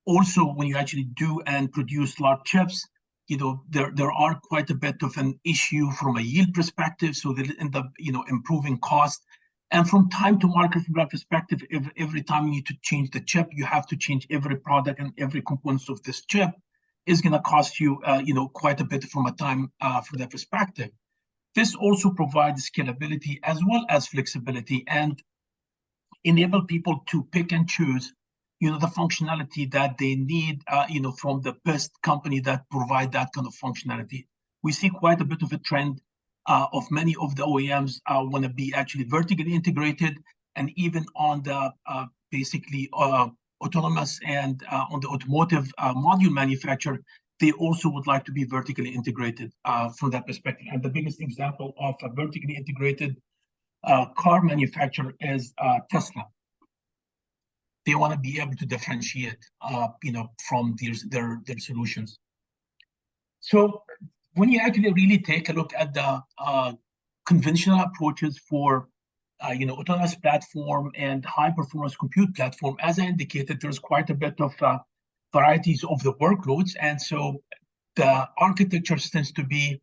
Also, when you actually do and produce large chips, there are quite a bit of an issue from a yield perspective, so they end up, improving cost. And from time to market, from that perspective, every time you need to change the chip, you have to change every product and every component of this chip is going to cost you, quite a bit from a time from that perspective. This also provides scalability as well as flexibility and enable people to pick and choose the functionality that they need, from the best company that provide that kind of functionality. We see quite a bit of a trend of many of the OEMs want to be actually vertically integrated, and even on the basically autonomous and on the automotive module manufacturer, they also would like to be vertically integrated from that perspective. And the biggest example of a vertically integrated car manufacturer is Tesla. They want to be able to differentiate, from their solutions. So when you actually really take a look at the conventional approaches for, autonomous platform and high performance compute platform, as I indicated, there's quite a bit of varieties of the workloads, and so the architecture tends to be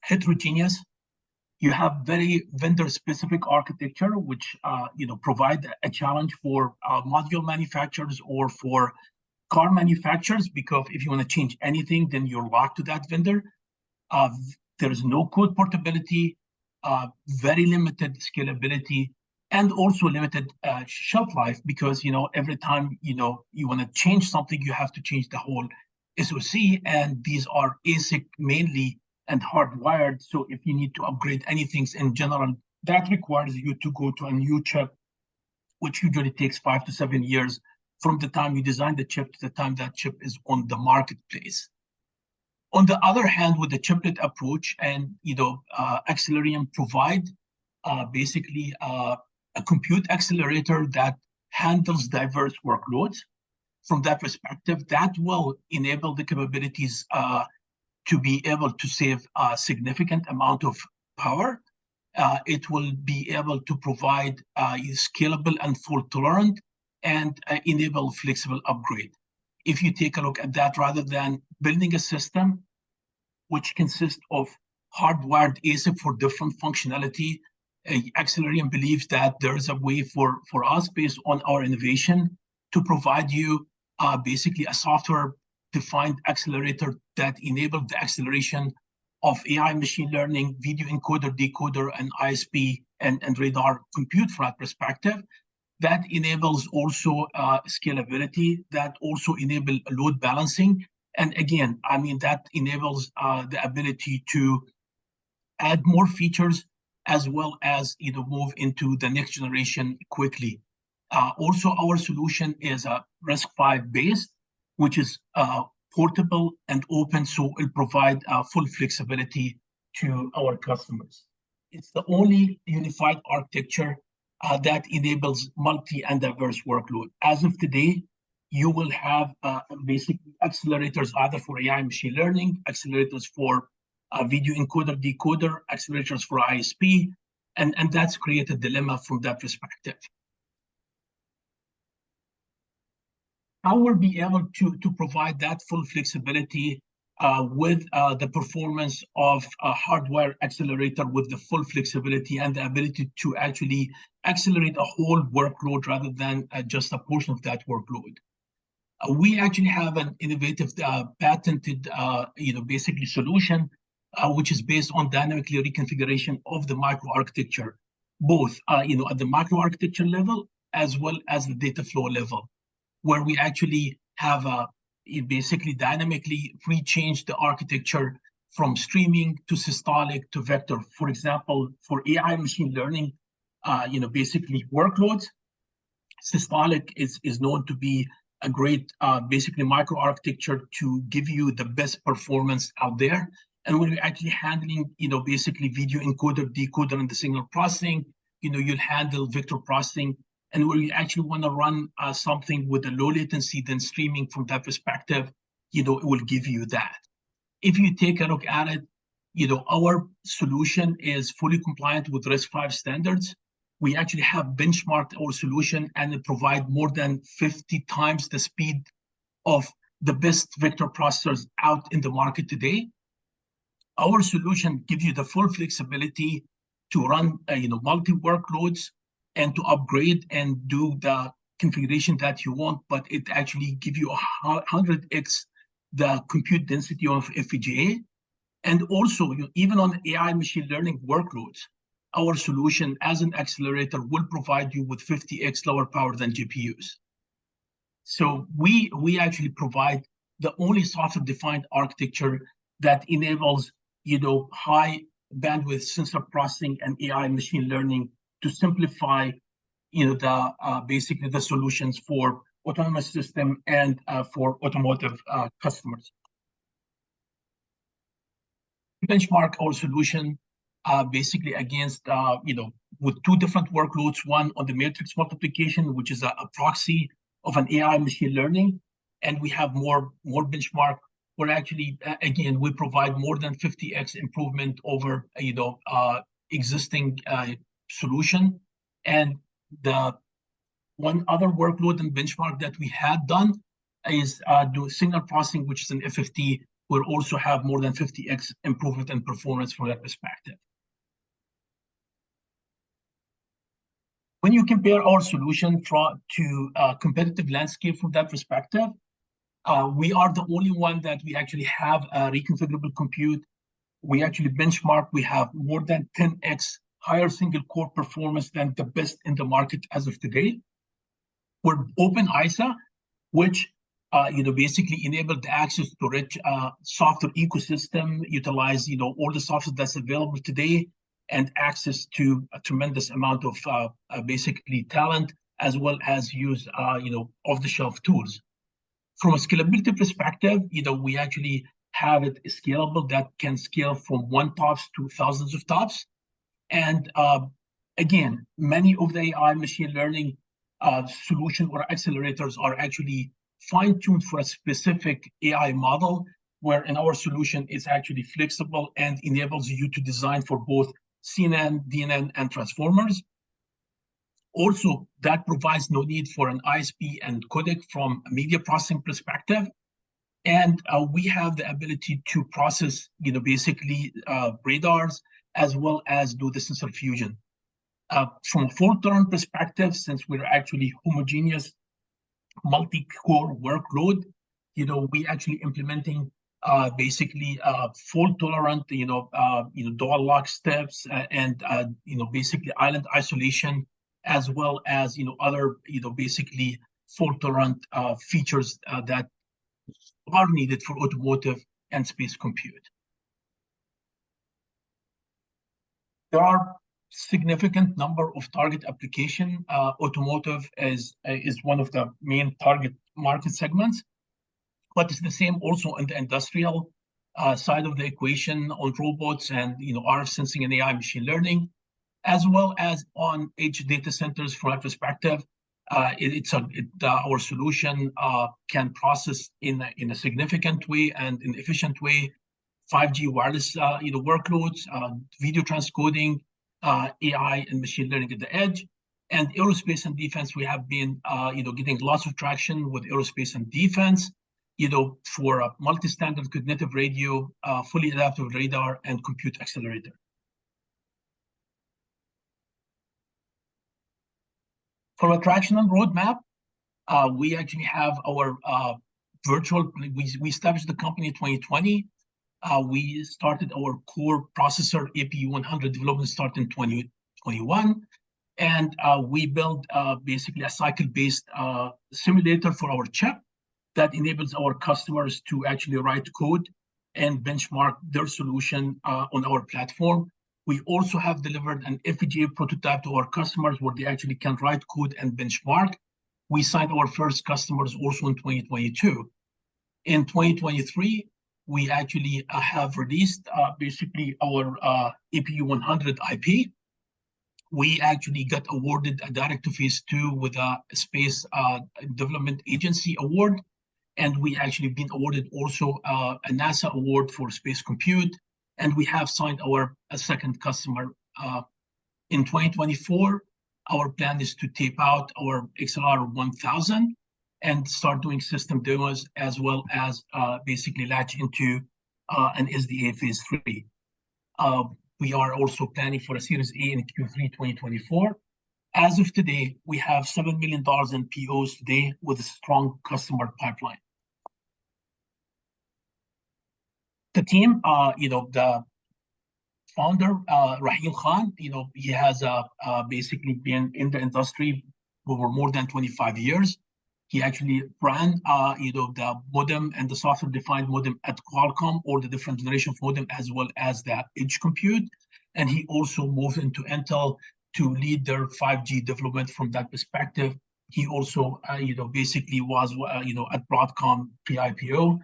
heterogeneous. You have very vendor-specific architecture, which provide a challenge for module manufacturers or for car manufacturers, because if you want to change anything, then you're locked to that vendor. There is no code portability, very limited scalability, and also limited shelf life, because every time you want to change something, you have to change the whole SoC, and these are ASIC mainly and hardwired. So if you need to upgrade anything in general, that requires you to go to a new chip, which usually takes 5 to 7 years from the time you design the chip to the time that chip is on the marketplace. On the other hand, with the chiplet approach, and Accelerium provide basically a compute accelerator that handles diverse workloads. From that perspective, that will enable the capabilities to be able to save a significant amount of power. It will be able to provide scalable and fault tolerant and enable flexible upgrade. If you take a look at that, rather than building a system which consists of hardwired ASIC for different functionality, Accelerium believes that there is a way for us, based on our innovation, to provide you basically a software-defined accelerator that enables the acceleration of AI, machine learning, video encoder, decoder, and ISP and radar compute from that perspective. That enables also scalability, that also enable load balancing. And again, I mean, that enables the ability to add more features as well as move into the next generation quickly. Also, our solution is a RISC-V based, which is portable and open, so it will provide full flexibility to our customers. It's the only unified architecture that enables multi and diverse workload. As of today, you will have basically accelerators either for AI machine learning, accelerators for video encoder, decoder, accelerators for ISP, and that's created a dilemma from that perspective. How we'll be able to provide that full flexibility with the performance of a hardware accelerator with the full flexibility and the ability to actually accelerate a whole workload rather than just a portion of that workload. We actually have an innovative patented basically solution which is based on dynamically reconfiguration of the microarchitecture, both at the microarchitecture level as well as the data flow level, where we actually have basically dynamically re-changed the architecture from streaming to systolic to vector. For example, for AI machine learning, basically workloads, systolic is known to be a great basically microarchitecture to give you the best performance out there. And when you're actually handling, basically video encoder, decoder, and the signal processing, you'll handle vector processing. And where you actually want to run something with a low latency, then streaming from that perspective, it will give you that. If you take a look at it, our solution is fully compliant with RISC-V standards. We actually have benchmarked our solution, and it provides more than 50 times the speed of the best vector processors out in the market today. Our solution gives you the full flexibility to run, multi workloads and to upgrade and do the configuration that you want, but it actually gives you 100x the compute density of FPGA. And also, even on AI machine learning workloads, our solution as an accelerator will provide you with 50x lower power than GPUs. So we actually provide the only software-defined architecture that enables high bandwidth sensor processing and AI machine learning to simplify basically the solutions for autonomous system and for automotive customers. Benchmark our solution basically against with two different workloads, one on the matrix multiplication, which is a proxy of an AI machine learning, and we have more benchmark where actually again we provide more than 50x improvement over existing solution. And the one other workload and benchmark that we had done is do signal processing, which is an FFT. We'll also have more than 50x improvement in performance from that perspective. When you compare our solution to competitive landscape from that perspective, we are the only one that we actually have a reconfigurable compute. We actually benchmark, we have more than 10x higher single core performance than the best in the market as of today. We're open ISA, which basically enable the access to rich software ecosystem, utilize, all the software that's available today, and access to a tremendous amount of basically talent, as well as use, off-the-shelf tools. From a scalability perspective, we actually have it scalable that can scale from one TOPS to thousands of TOPS. And again, many of the AI machine learning solution or accelerators are actually fine-tuned for a specific AI model, where in our solution, it's actually flexible and enables you to design for both CNN, DNN, and transformers. Also, that provides no need for an ISP and codec from a media processing perspective. And we have the ability to process, basically radars, as well as do the sensor fusion. From a fault-tolerant perspective, since we're actually homogeneous multi-core workload, we actually implementing basically fault-tolerant, dual lock steps and basically island isolation, as well as other basically fault-tolerant features that are needed for automotive and space compute. There are significant number of target application. Automotive is one of the main target market segments, but it's the same also in the industrial side of the equation on robots and RF sensing and AI machine learning, as well as on edge data centers. From our perspective, our solution can process in a significant way and in efficient way 5G wireless workloads, video transcoding, AI and machine learning at the edge. And aerospace and defense, we have been getting lots of traction with aerospace and defense, for a multi-standard cognitive radio, fully adaptive radar, and compute accelerator. For a traction and roadmap, we actually have our virtual. We established the company in 2020. We started our core processor APU100 development start in 2021, and we built basically a cycle-based simulator for our chip that enables our customers to actually write code and benchmark their solution on our platform. We also have delivered an FPGA prototype to our customers where they actually can write code and benchmark. We signed our first customers also in 2022. In 2023, we actually have released basically our APU100 IP. We actually got awarded a direct to phase 2 with a Space Development Agency award. And we actually been awarded also a NASA award for space compute. And we have signed our second customer. In 2024, our plan is to tape out our XLR 1000 and start doing system demos, as well as basically latch into an SDA phase 3. We are also planning for a Series A in Q3 2024. As of today, we have $7 million in POs today with a strong customer pipeline. The team, the founder, Raheel Khan, he has basically been in the industry over more than 25 years. He actually ran, the modem and the software-defined modem at Qualcomm, all the different generation of modem, as well as the edge compute. And he also moved into Intel to lead their 5G development from that perspective. He also, basically was, at Broadcom pre-IPO.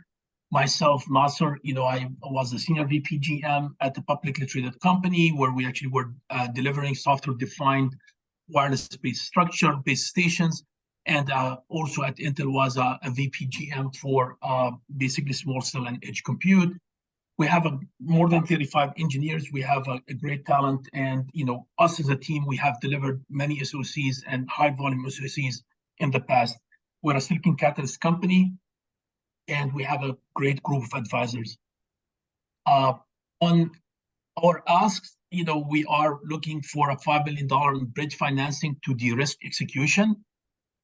Myself, Nasser, I was a senior VP GM at the publicly traded company where we actually were delivering software-defined wireless-based structure, base stations. And also at Intel was a VP GM for basically small cell and edge compute. We have more than 35 engineers. We have a great talent. And, us as a team, we have delivered many SoCs and high volume SoCs in the past. We're a Silicon Catalyst company, and we have a great group of advisors. On our asks, we are looking for a $5 billion bridge financing to de-risk execution.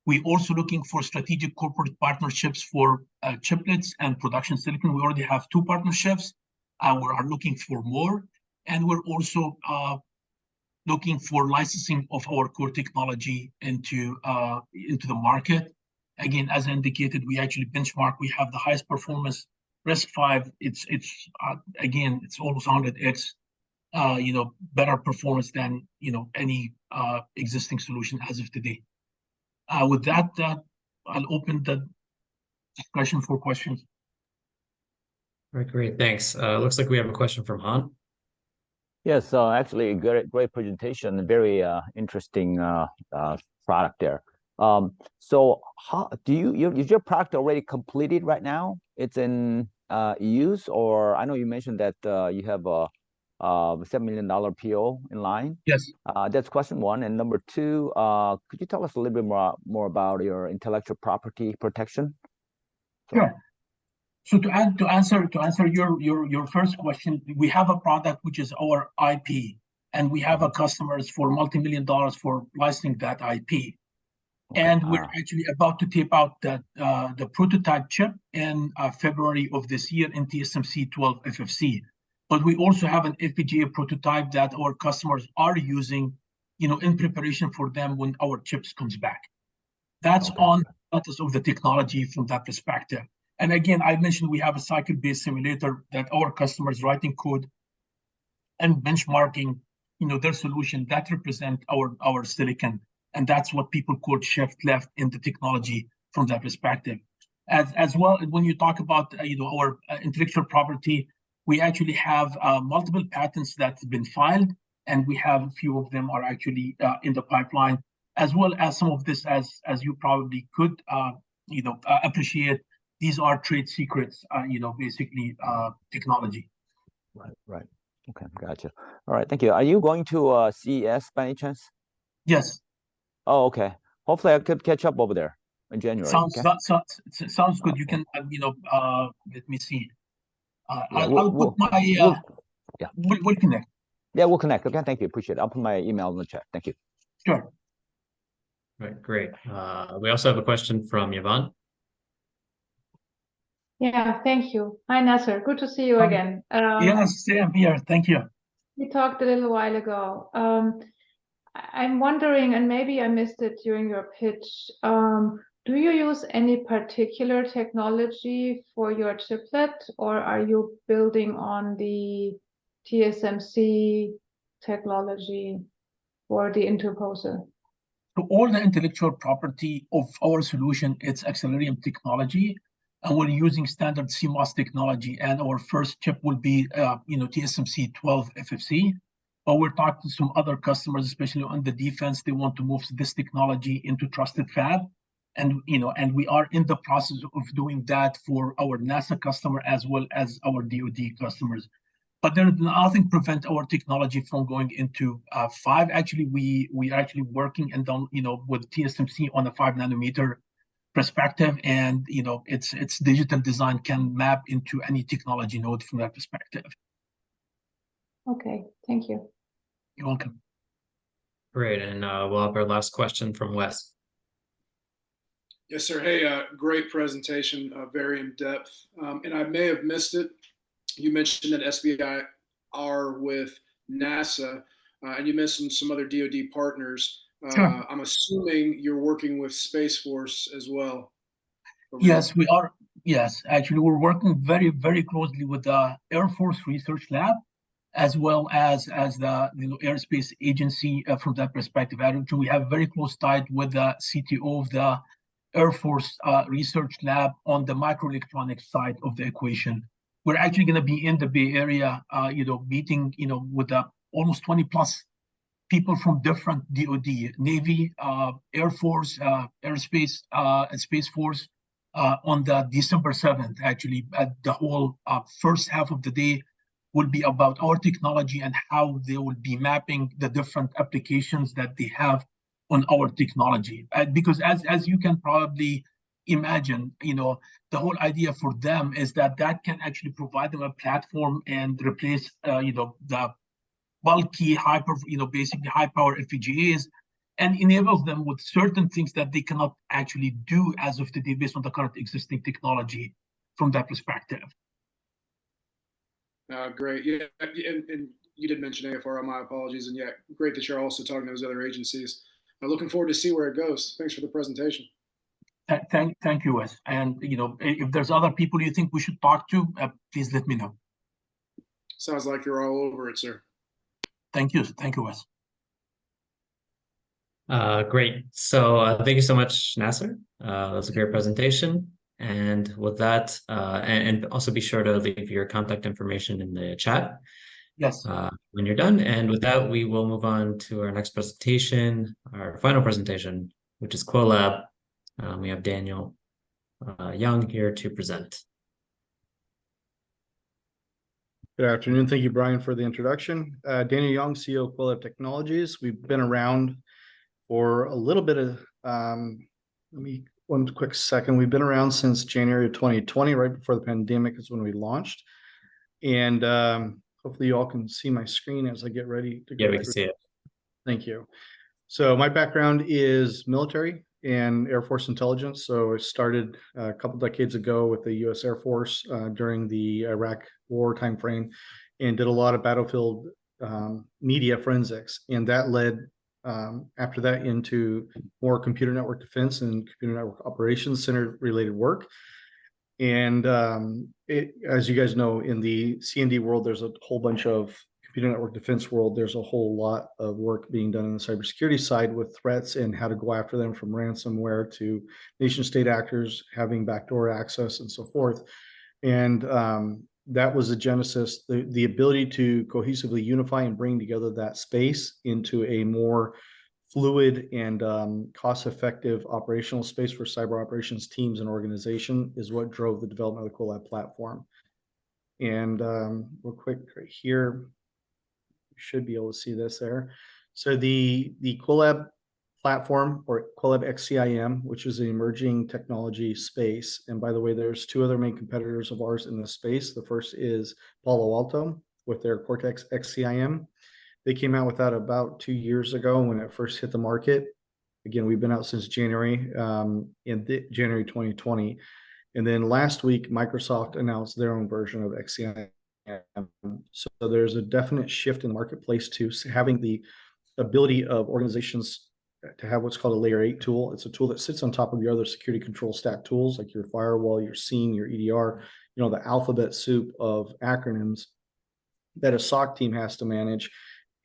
We're also looking for strategic corporate partnerships for chiplets and production silicon. We already have 2 partnerships. We are looking for more. And we're also looking for licensing of our core technology into the market. Again, as indicated, we actually benchmark. We have the highest performance. RISC-V, it's again, it's almost 100x, better performance than any existing solution as of today. With that, I'll open the discussion for questions. All right, great, thanks. Looks like we have a question from Han. Yes, actually, great presentation. Very interesting product there. So, how is your product already completed right now? It's in use, or I know you mentioned that you have a $7 million PO in line. Yes. That's question one. And number two, could you tell us a little bit more about your intellectual property protection? Sure. So to answer your first question, we have a product which is our IP, and we have a customers for multi-million dollars for licensing that IP. And we're actually about to tape out the prototype chip in February of this year in TSMC 12 FFC. But we also have an FPGA prototype that our customers are using, in preparation for them when our chips comes back. That's on the status of the technology from that perspective. And again, I mentioned we have a cycle-based simulator that our customers writing code and benchmarking, their solution that represent our silicon. And that's what people call shift left in the technology from that perspective. As well, when you talk about our intellectual property, we actually have multiple patents that's been filed, and we have a few of them are actually in the pipeline, as well as some of this, as you probably could appreciate. These are trade secrets, basically technology. Right. Okay, gotcha. All right, thank you. Are you going to CES by any chance? Yes. Oh, okay. Hopefully, I could catch up over there in January. Sounds good. You can, let me see. I'll put my. We'll connect. Yeah, we'll connect. Okay, thank you. Appreciate it. I'll put my email in the chat. Thank you. Sure. Right, great. We also have a question from Yvonne. Yeah, thank you. Hi, Nasser. Good to see you again. Yes, same here. Thank you. We talked a little while ago. I'm wondering, and maybe I missed it during your pitch, do you use any particular technology for your chiplet, or are you building on the TSMC technology for the interposer? So all the intellectual property of our solution, it's Accelerium technology, and we're using standard CMOS technology, and our first chip will be, TSMC 12 FFC. But we're talking to some other customers, especially on the defense. They want to move this technology into trusted fab, and we are in the process of doing that for our NASA customer as well as our DoD customers. But there's nothing prevent our technology from going into 5. Actually, we are actually working and done, with TSMC on a 5 nanometer perspective, and its digital design can map into any technology node from that perspective. Okay, thank you. You're welcome. Great, and we'll have our last question from Wes. Yes, sir. Hey, great presentation, very in depth. And I may have missed it. You mentioned that SBI are with NASA, and you mentioned some other DoD partners. Sure. I'm assuming you're working with Space Force as well. Yes, we are. Yes, actually, we're working very, very closely with the Air Force Research Lab, as well as the Aerospace Agency from that perspective. Actually, we have very close tie with the CTO of the Air Force Research Lab on the microelectronics side of the equation. We're actually going to be in the Bay Area, meeting, with almost 20 plus people from different DoD, Navy, Air Force, Aerospace, and Space Force on the December 7th. Actually, the whole first half of the day will be about our technology and how they will be mapping the different applications that they have on our technology. Because as you can probably imagine, the whole idea for them is that can actually provide them a platform and replace, the bulky, basically high power FPGAs, and enables them with certain things that they cannot actually do as of today based on the current existing technology from that perspective. Great. Yeah, and you did mention AFRL, my apologies. And yeah, great that you're also talking to those other agencies. Looking forward to see where it goes. Thanks for the presentation. Thank you, Wes. And if there's other people you think we should talk to, please let me know. Sounds like you're all over it, sir. Thank you, Wes. Great. So thank you so much, Nasser. That was a great presentation. And with that, and also be sure to leave your contact information in the chat. Yes. When you're done. And with that, we will move on to our next presentation, our final presentation, which is Quolab. We have Daniel Young here to present. Good afternoon. Thank you, Brian, for the introduction. Daniel Young, CEO of Quolab Technologies. We've been around for a little bit of, one quick second. We've been around since January of 2020, right before the pandemic is when we launched. And hopefully you all can see my screen as I get ready to go. Yeah, we can see it. Thank you. So my background is military and Air Force intelligence. So I started a couple decades ago with the U.S. Air Force during the Iraq War timeframe, and did a lot of battlefield media forensics. And that led after that into more computer network defense and computer network operations center related work. And as you guys know, in the C&D world, there's a whole bunch of computer network defense world. There's a whole lot of work being done on the cybersecurity side with threats and how to go after them, from ransomware to nation state actors having backdoor access and so forth. And that was the genesis, the ability to cohesively unify and bring together that space into a more fluid and cost-effective operational space for cyber operations teams and organization is what drove the development of the Quolab platform. And real quick right here, you should be able to see this there. So the Quolab platform, or Quolab XCIM, which is an emerging technology space. And by the way, there's two other main competitors of ours in this space. The first is Palo Alto with their Cortex XCIM. They came out with that about 2 years ago when it first hit the market. Again, we've been out since January, January 2020. And then last week, Microsoft announced their own version of XCIM. So there's a definite shift in the marketplace to having the ability of organizations to have what's called a layer 8 tool. It's a tool that sits on top of your other security control stack tools, like your firewall, your SIEM, your EDR, the alphabet soup of acronyms that a SOC team has to manage.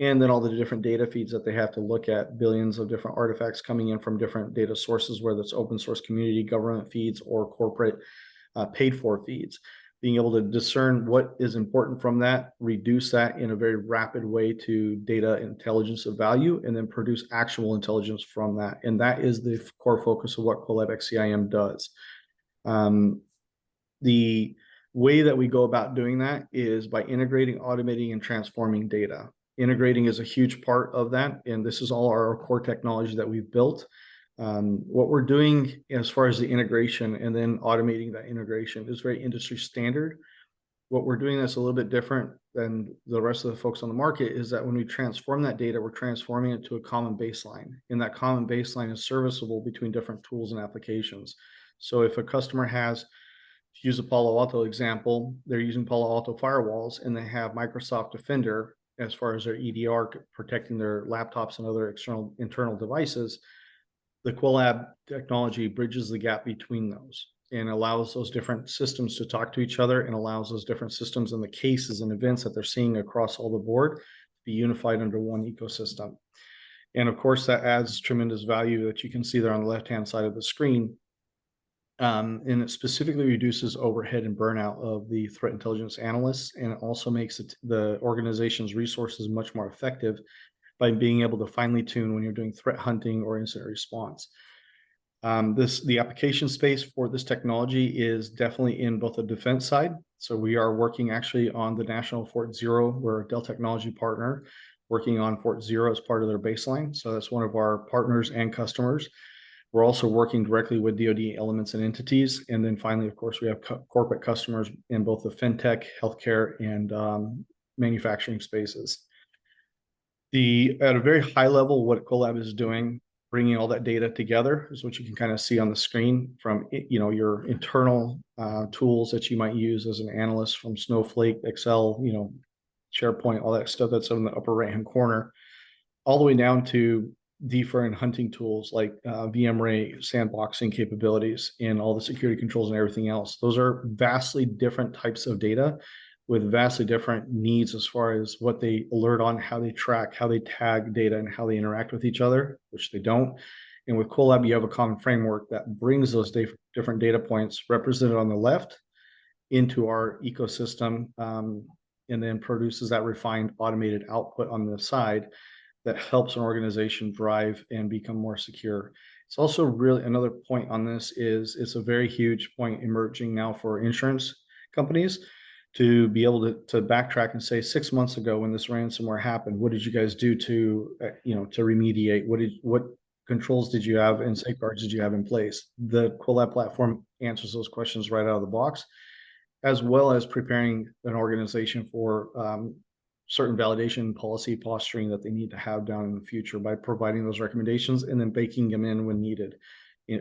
And then all the different data feeds that they have to look at, billions of different artifacts coming in from different data sources, whether it's open source community, government feeds, or corporate paid for feeds. Being able to discern what is important from that, reduce that in a very rapid way to data intelligence of value, and then produce actual intelligence from that. And that is the core focus of what Quolab XCIM does. The way that we go about doing that is by integrating, automating, and transforming data. Integrating is a huge part of that, and this is all our core technology that we've built. What we're doing as far as the integration and then automating that integration is very industry standard. What we're doing that's a little bit different than the rest of the folks on the market is that when we transform that data, we're transforming it to a common baseline, and that common baseline is serviceable between different tools and applications. So if a customer has, to use a Palo Alto example, they're using Palo Alto firewalls and they have Microsoft Defender as far as their EDR protecting their laptops and other internal devices, the Quolab technology bridges the gap between those and allows those different systems to talk to each other, and allows those different systems and the cases and events that they're seeing across all the board to be unified under one ecosystem. And of course, that adds tremendous value that you can see there on the left-hand side of the screen. And it specifically reduces overhead and burnout of the threat intelligence analysts, and it also makes the organization's resources much more effective by being able to finely tune when you're doing threat hunting or incident response. The application space for this technology is definitely in both the defense side. So we are working actually on the National Fort Zero. We're a Dell Technology partner working on Fort Zero as part of their baseline. So that's one of our partners and customers. We're also working directly with DoD elements and entities. And then finally, of course, we have corporate customers in both the fintech, healthcare, and manufacturing spaces. At a very high level, what Quolab is doing, bringing all that data together, is what you can kind of see on the screen from your internal tools that you might use as an analyst, from Snowflake, Excel, SharePoint, all that stuff that's in the upper right-hand corner, all the way down to deeper in hunting tools like VMware sandboxing capabilities and all the security controls and everything else. Those are vastly different types of data with vastly different needs as far as what they alert on, how they track, how they tag data, and how they interact with each other, which they don't. And with Colab, you have a common framework that brings those different data points represented on the left into our ecosystem, and then produces that refined automated output on the side that helps an organization drive and become more secure. It's also really another point on this is it's a very huge point emerging now for insurance companies to be able to backtrack and say 6 months ago when this ransomware happened, what did you guys do to to remediate? What controls did you have and safeguards did you have in place? The Colab platform answers those questions right out of the box, as well as preparing an organization for certain validation policy posturing that they need to have down in the future by providing those recommendations and then baking them in when needed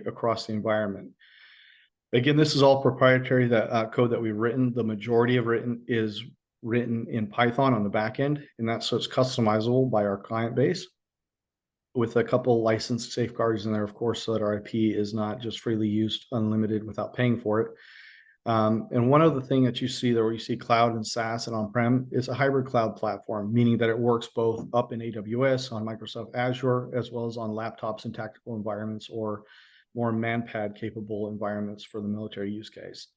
across the environment. Again, this is all proprietary code that we've written. The majority of is written in Python on the back end, and that's so it's customizable by our client base with a couple licensed safeguards in there, of course, so that our IP is not just freely used unlimited without paying for it. And one other thing that you see there, where you see cloud and SaaS and on-prem, is a hybrid cloud platform, meaning that it works both up in AWS on Microsoft Azure, as well as on laptops and tactical environments or more manpad capable environments for the military use case.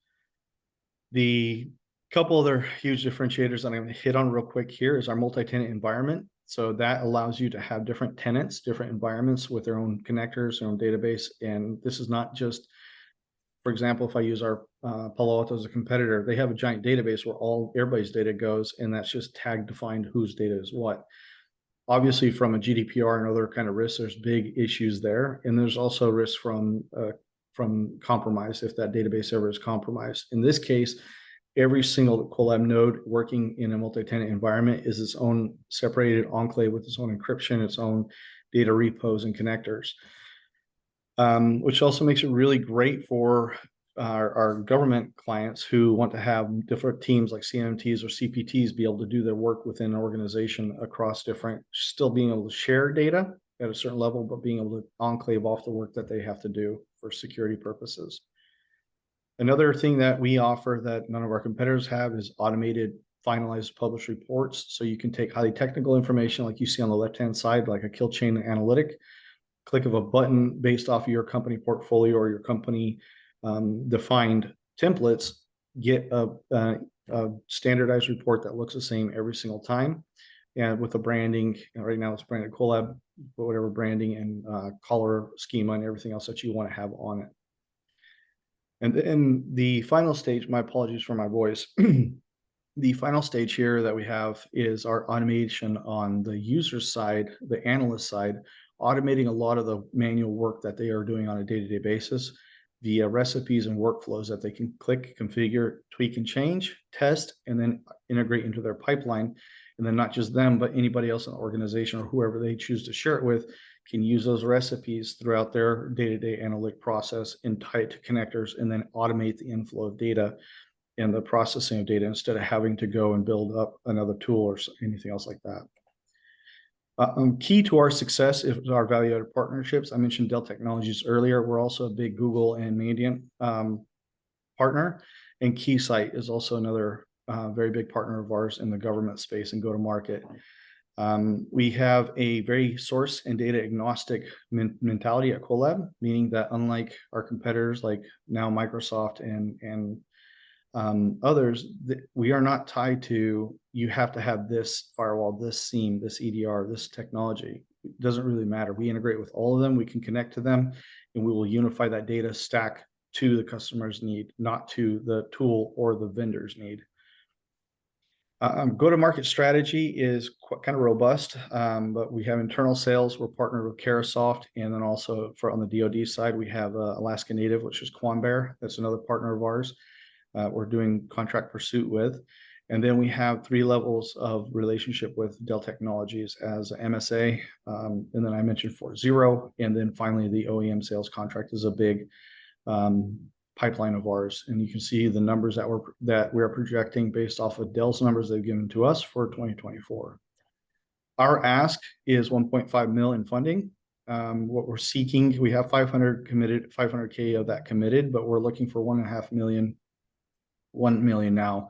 The couple other huge differentiators that I'm going to hit on real quick here is our multi-tenant environment. So that allows you to have different tenants, different environments with their own connectors, their own database. And this is not just, for example, if I use our Palo Alto as a competitor, they have a giant database where everybody's data goes, and that's just tag defined whose data is what. Obviously, from a GDPR and other kind of risks, there's big issues there, and there's also risks from compromise if that database ever is compromised. In this case, every single Colab node working in a multi-tenant environment is its own separated enclave with its own encryption, its own data repos and connectors, which also makes it really great for our government clients who want to have different teams like CMMTs or CPTs be able to do their work within an organization across different, still being able to share data at a certain level, but being able to enclave off the work that they have to do for security purposes. Another thing that we offer that none of our competitors have is automated finalized published reports. So you can take highly technical information like you see on the left-hand side, like a kill chain analytic, click of a button based off of your company portfolio or your company defined templates, get a standardized report that looks the same every single time. And with the branding, right now it's branded Colab, but whatever branding and color schema and everything else that you want to have on it. And then the final stage, my apologies for my voice. The final stage here that we have is our automation on the user side, the analyst side, automating a lot of the manual work that they are doing on a day-to-day basis via recipes and workflows that they can click, configure, tweak, and change, test, and then integrate into their pipeline. And then not just them, but anybody else in the organization or whoever they choose to share it with can use those recipes throughout their day-to-day analytic process and tie it to connectors and then automate the inflow of data and the processing of data instead of having to go and build up another tool or anything else like that. Key to our success is our value-added partnerships. I mentioned Dell Technologies earlier. We're also a big Google and Mandiant partner, and Keysight is also another very big partner of ours in the government space and go-to-market. We have a very source and data agnostic mentality at Colab, meaning that unlike our competitors like now Microsoft and others, we are not tied to, you have to have this firewall, this SIEM, this EDR, this technology. It doesn't really matter. We integrate with all of them. We can connect to them, and we will unify that data stack to the customer's need, not to the tool or the vendor's need. Go-to-market strategy is kind of robust, but we have internal sales. We're partnered with Carahsoft, and then also on the DoD side, we have Alaska Native, which is Quanbear. That's another partner of ours. We're doing contract pursuit with. And then we have 3 levels of relationship with Dell Technologies as MSA. And then I mentioned FortZero. And then finally, the OEM sales contract is a big pipeline of ours. And you can see the numbers that we're projecting based off of Dell's numbers they've given to us for 2024. Our ask is $1.5 million in funding. What we're seeking, we have 500 committed, 500K of that committed, but we're looking for 1.5 million, 1 million now,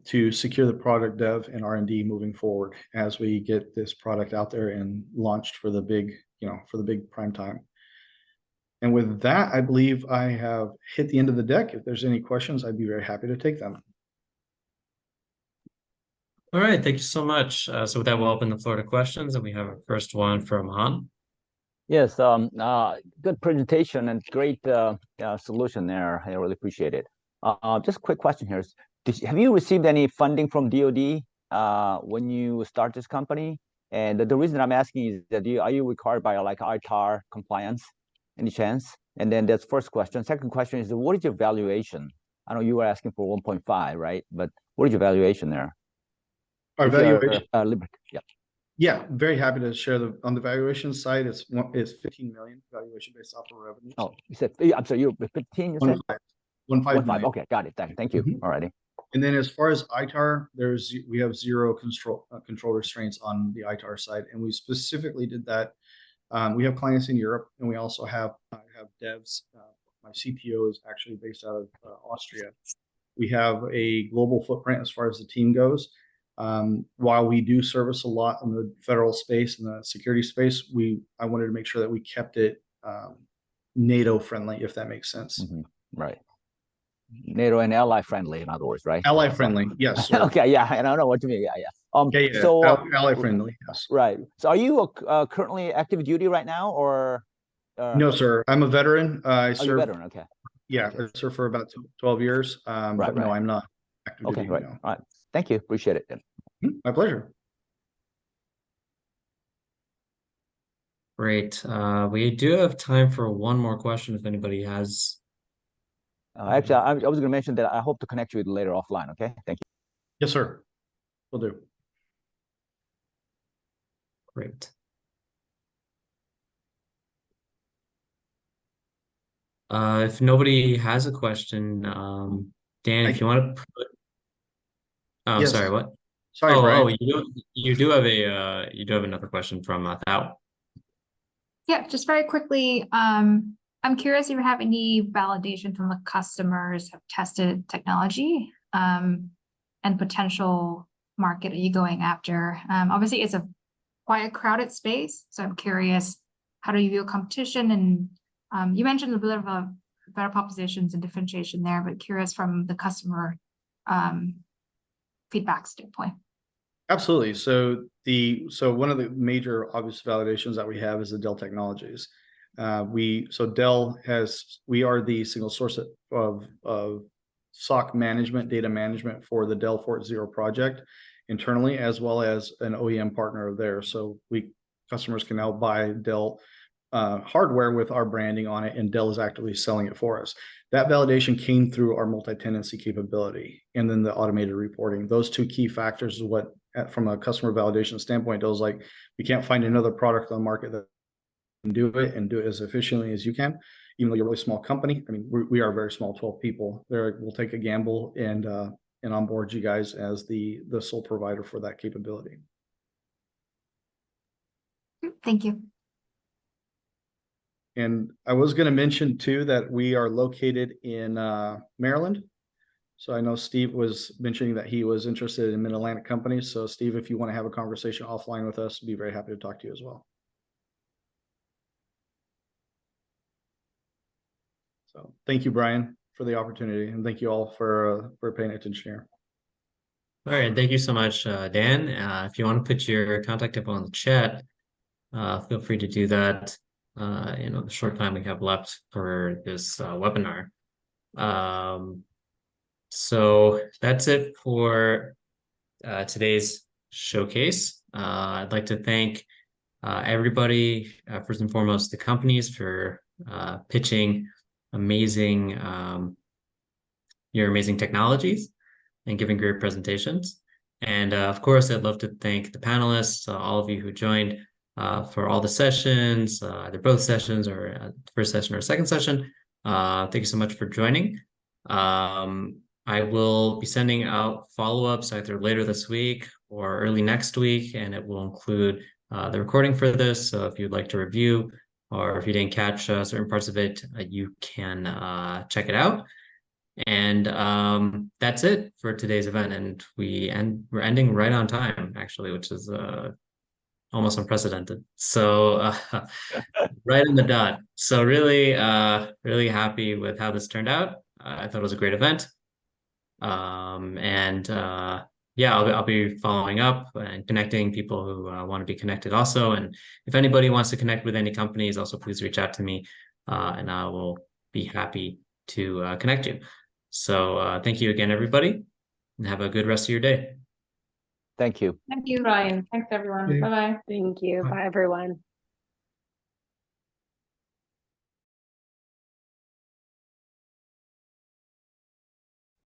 to secure the product dev and R&D moving forward as we get this product out there and launched for the big, for the big prime time. And with that, I believe I have hit the end of the deck. If there's any questions, I'd be very happy to take them. All right, thank you so much. So with that, we'll open the floor to questions, and we have our first one from Han. Yes, good presentation and great solution there. I really appreciate it. Just a quick question here. Have you received any funding from DoD when you start this company? And the reason I'm asking is that are you required by like ITAR compliance, any chance? And then that's first question. Second question is, what is your valuation? I know you were asking for 1.5, right? But what is your valuation there? Our valuation, yeah. Yeah, very happy to share on the valuation side. It's 15 million valuation based off of revenue. Oh, you said, I'm sorry, you're 15, you said? 1.5 million. Okay, got it. Thank you. Alrighty. And then as far as ITAR, we have zero control restraints on the ITAR side, and we specifically did that. We have clients in Europe, and we also have devs. My CTO is actually based out of Austria. We have a global footprint as far as the team goes. While we do service a lot in the federal space and the security space, I wanted to make sure that we kept it NATO friendly, if that makes sense. Right. NATO and ally friendly, in other words, right? Ally friendly, yes. Sir. Okay, yeah, I don't know what you mean. Yeah. So ally friendly, yes. Right. So are you currently active duty right now, or? No, sir. I'm a veteran. I served. You're a veteran, okay. Yeah, I served for about 12 years. But no, I'm not active duty. Right. All right. Thank you. Appreciate it. My pleasure. Great. We do have time for one more question if anybody has. Actually, I was going to mention that I hope to connect you later offline. Okay. Thank you. Yes, sir. Will do. Great. If nobody has a question, Dan, if you want to put. Oh, Yes. sorry. What? Sorry, Brian. You do have another question from Thao. Yeah, just very quickly, I'm curious if you have any validation from the customers have tested technology, and potential market are you going after? Obviously, it's quite a crowded space, so I'm curious, how do you view competition? And you mentioned a bit of a better propositions and differentiation there, but curious from the customer feedback standpoint. Absolutely. So one of the major obvious validations that we have is the Dell Technologies. We are the single source of SOC management, data management for the Dell Fort Zero project internally, as well as an OEM partner of theirs. So customers can now buy Dell hardware with our branding on it, and Dell is actively selling it for us. That validation came through our multi-tenancy capability and then the automated reporting. Those two key factors is what, from a customer validation standpoint, Dell's like, we can't find another product on the market that can do it and do it as efficiently as you can, even though you're a really small company. I mean, we are very small, 12 people. We'll take a gamble and onboard you guys as the sole provider for that capability. Thank you. And I was going to mention too that we are located in Maryland. So I know Steve was mentioning that he was interested in Mid-Atlantic companies. So Steve, if you want to have a conversation offline with us, I'd be very happy to talk to you as well. So thank you, Brian, for the opportunity, and thank you all for paying attention here. All right, thank you so much, Dan. If you want to put your contact info on the chat, feel free to do that. The short time we have left for this webinar. So that's it for today's showcase. I'd like to thank everybody, first and foremost, the companies for pitching your amazing technologies and giving great presentations. And of course, I'd love to thank the panelists, all of you who joined for all the sessions, either both sessions or the first session or second session. Thank you so much for joining. I will be sending out follow-ups either later this week or early next week, and it will include the recording for this. So if you'd like to review, or if you didn't catch certain parts of it, you can check it out. And that's it for today's event. And we're ending right on time, actually, which is almost unprecedented. So right on the dot. So really, really happy with how this turned out. I thought it was a great event. Yeah, I'll be following up and connecting people who want to be connected also. And if anybody wants to connect with any companies, also please reach out to me, and I will be happy to connect you. So thank you again, everybody, and have a good rest of your day. Thank you. Thank you, Ryan. Thanks, everyone. Yeah. Bye-bye. Thank you. Bye, everyone.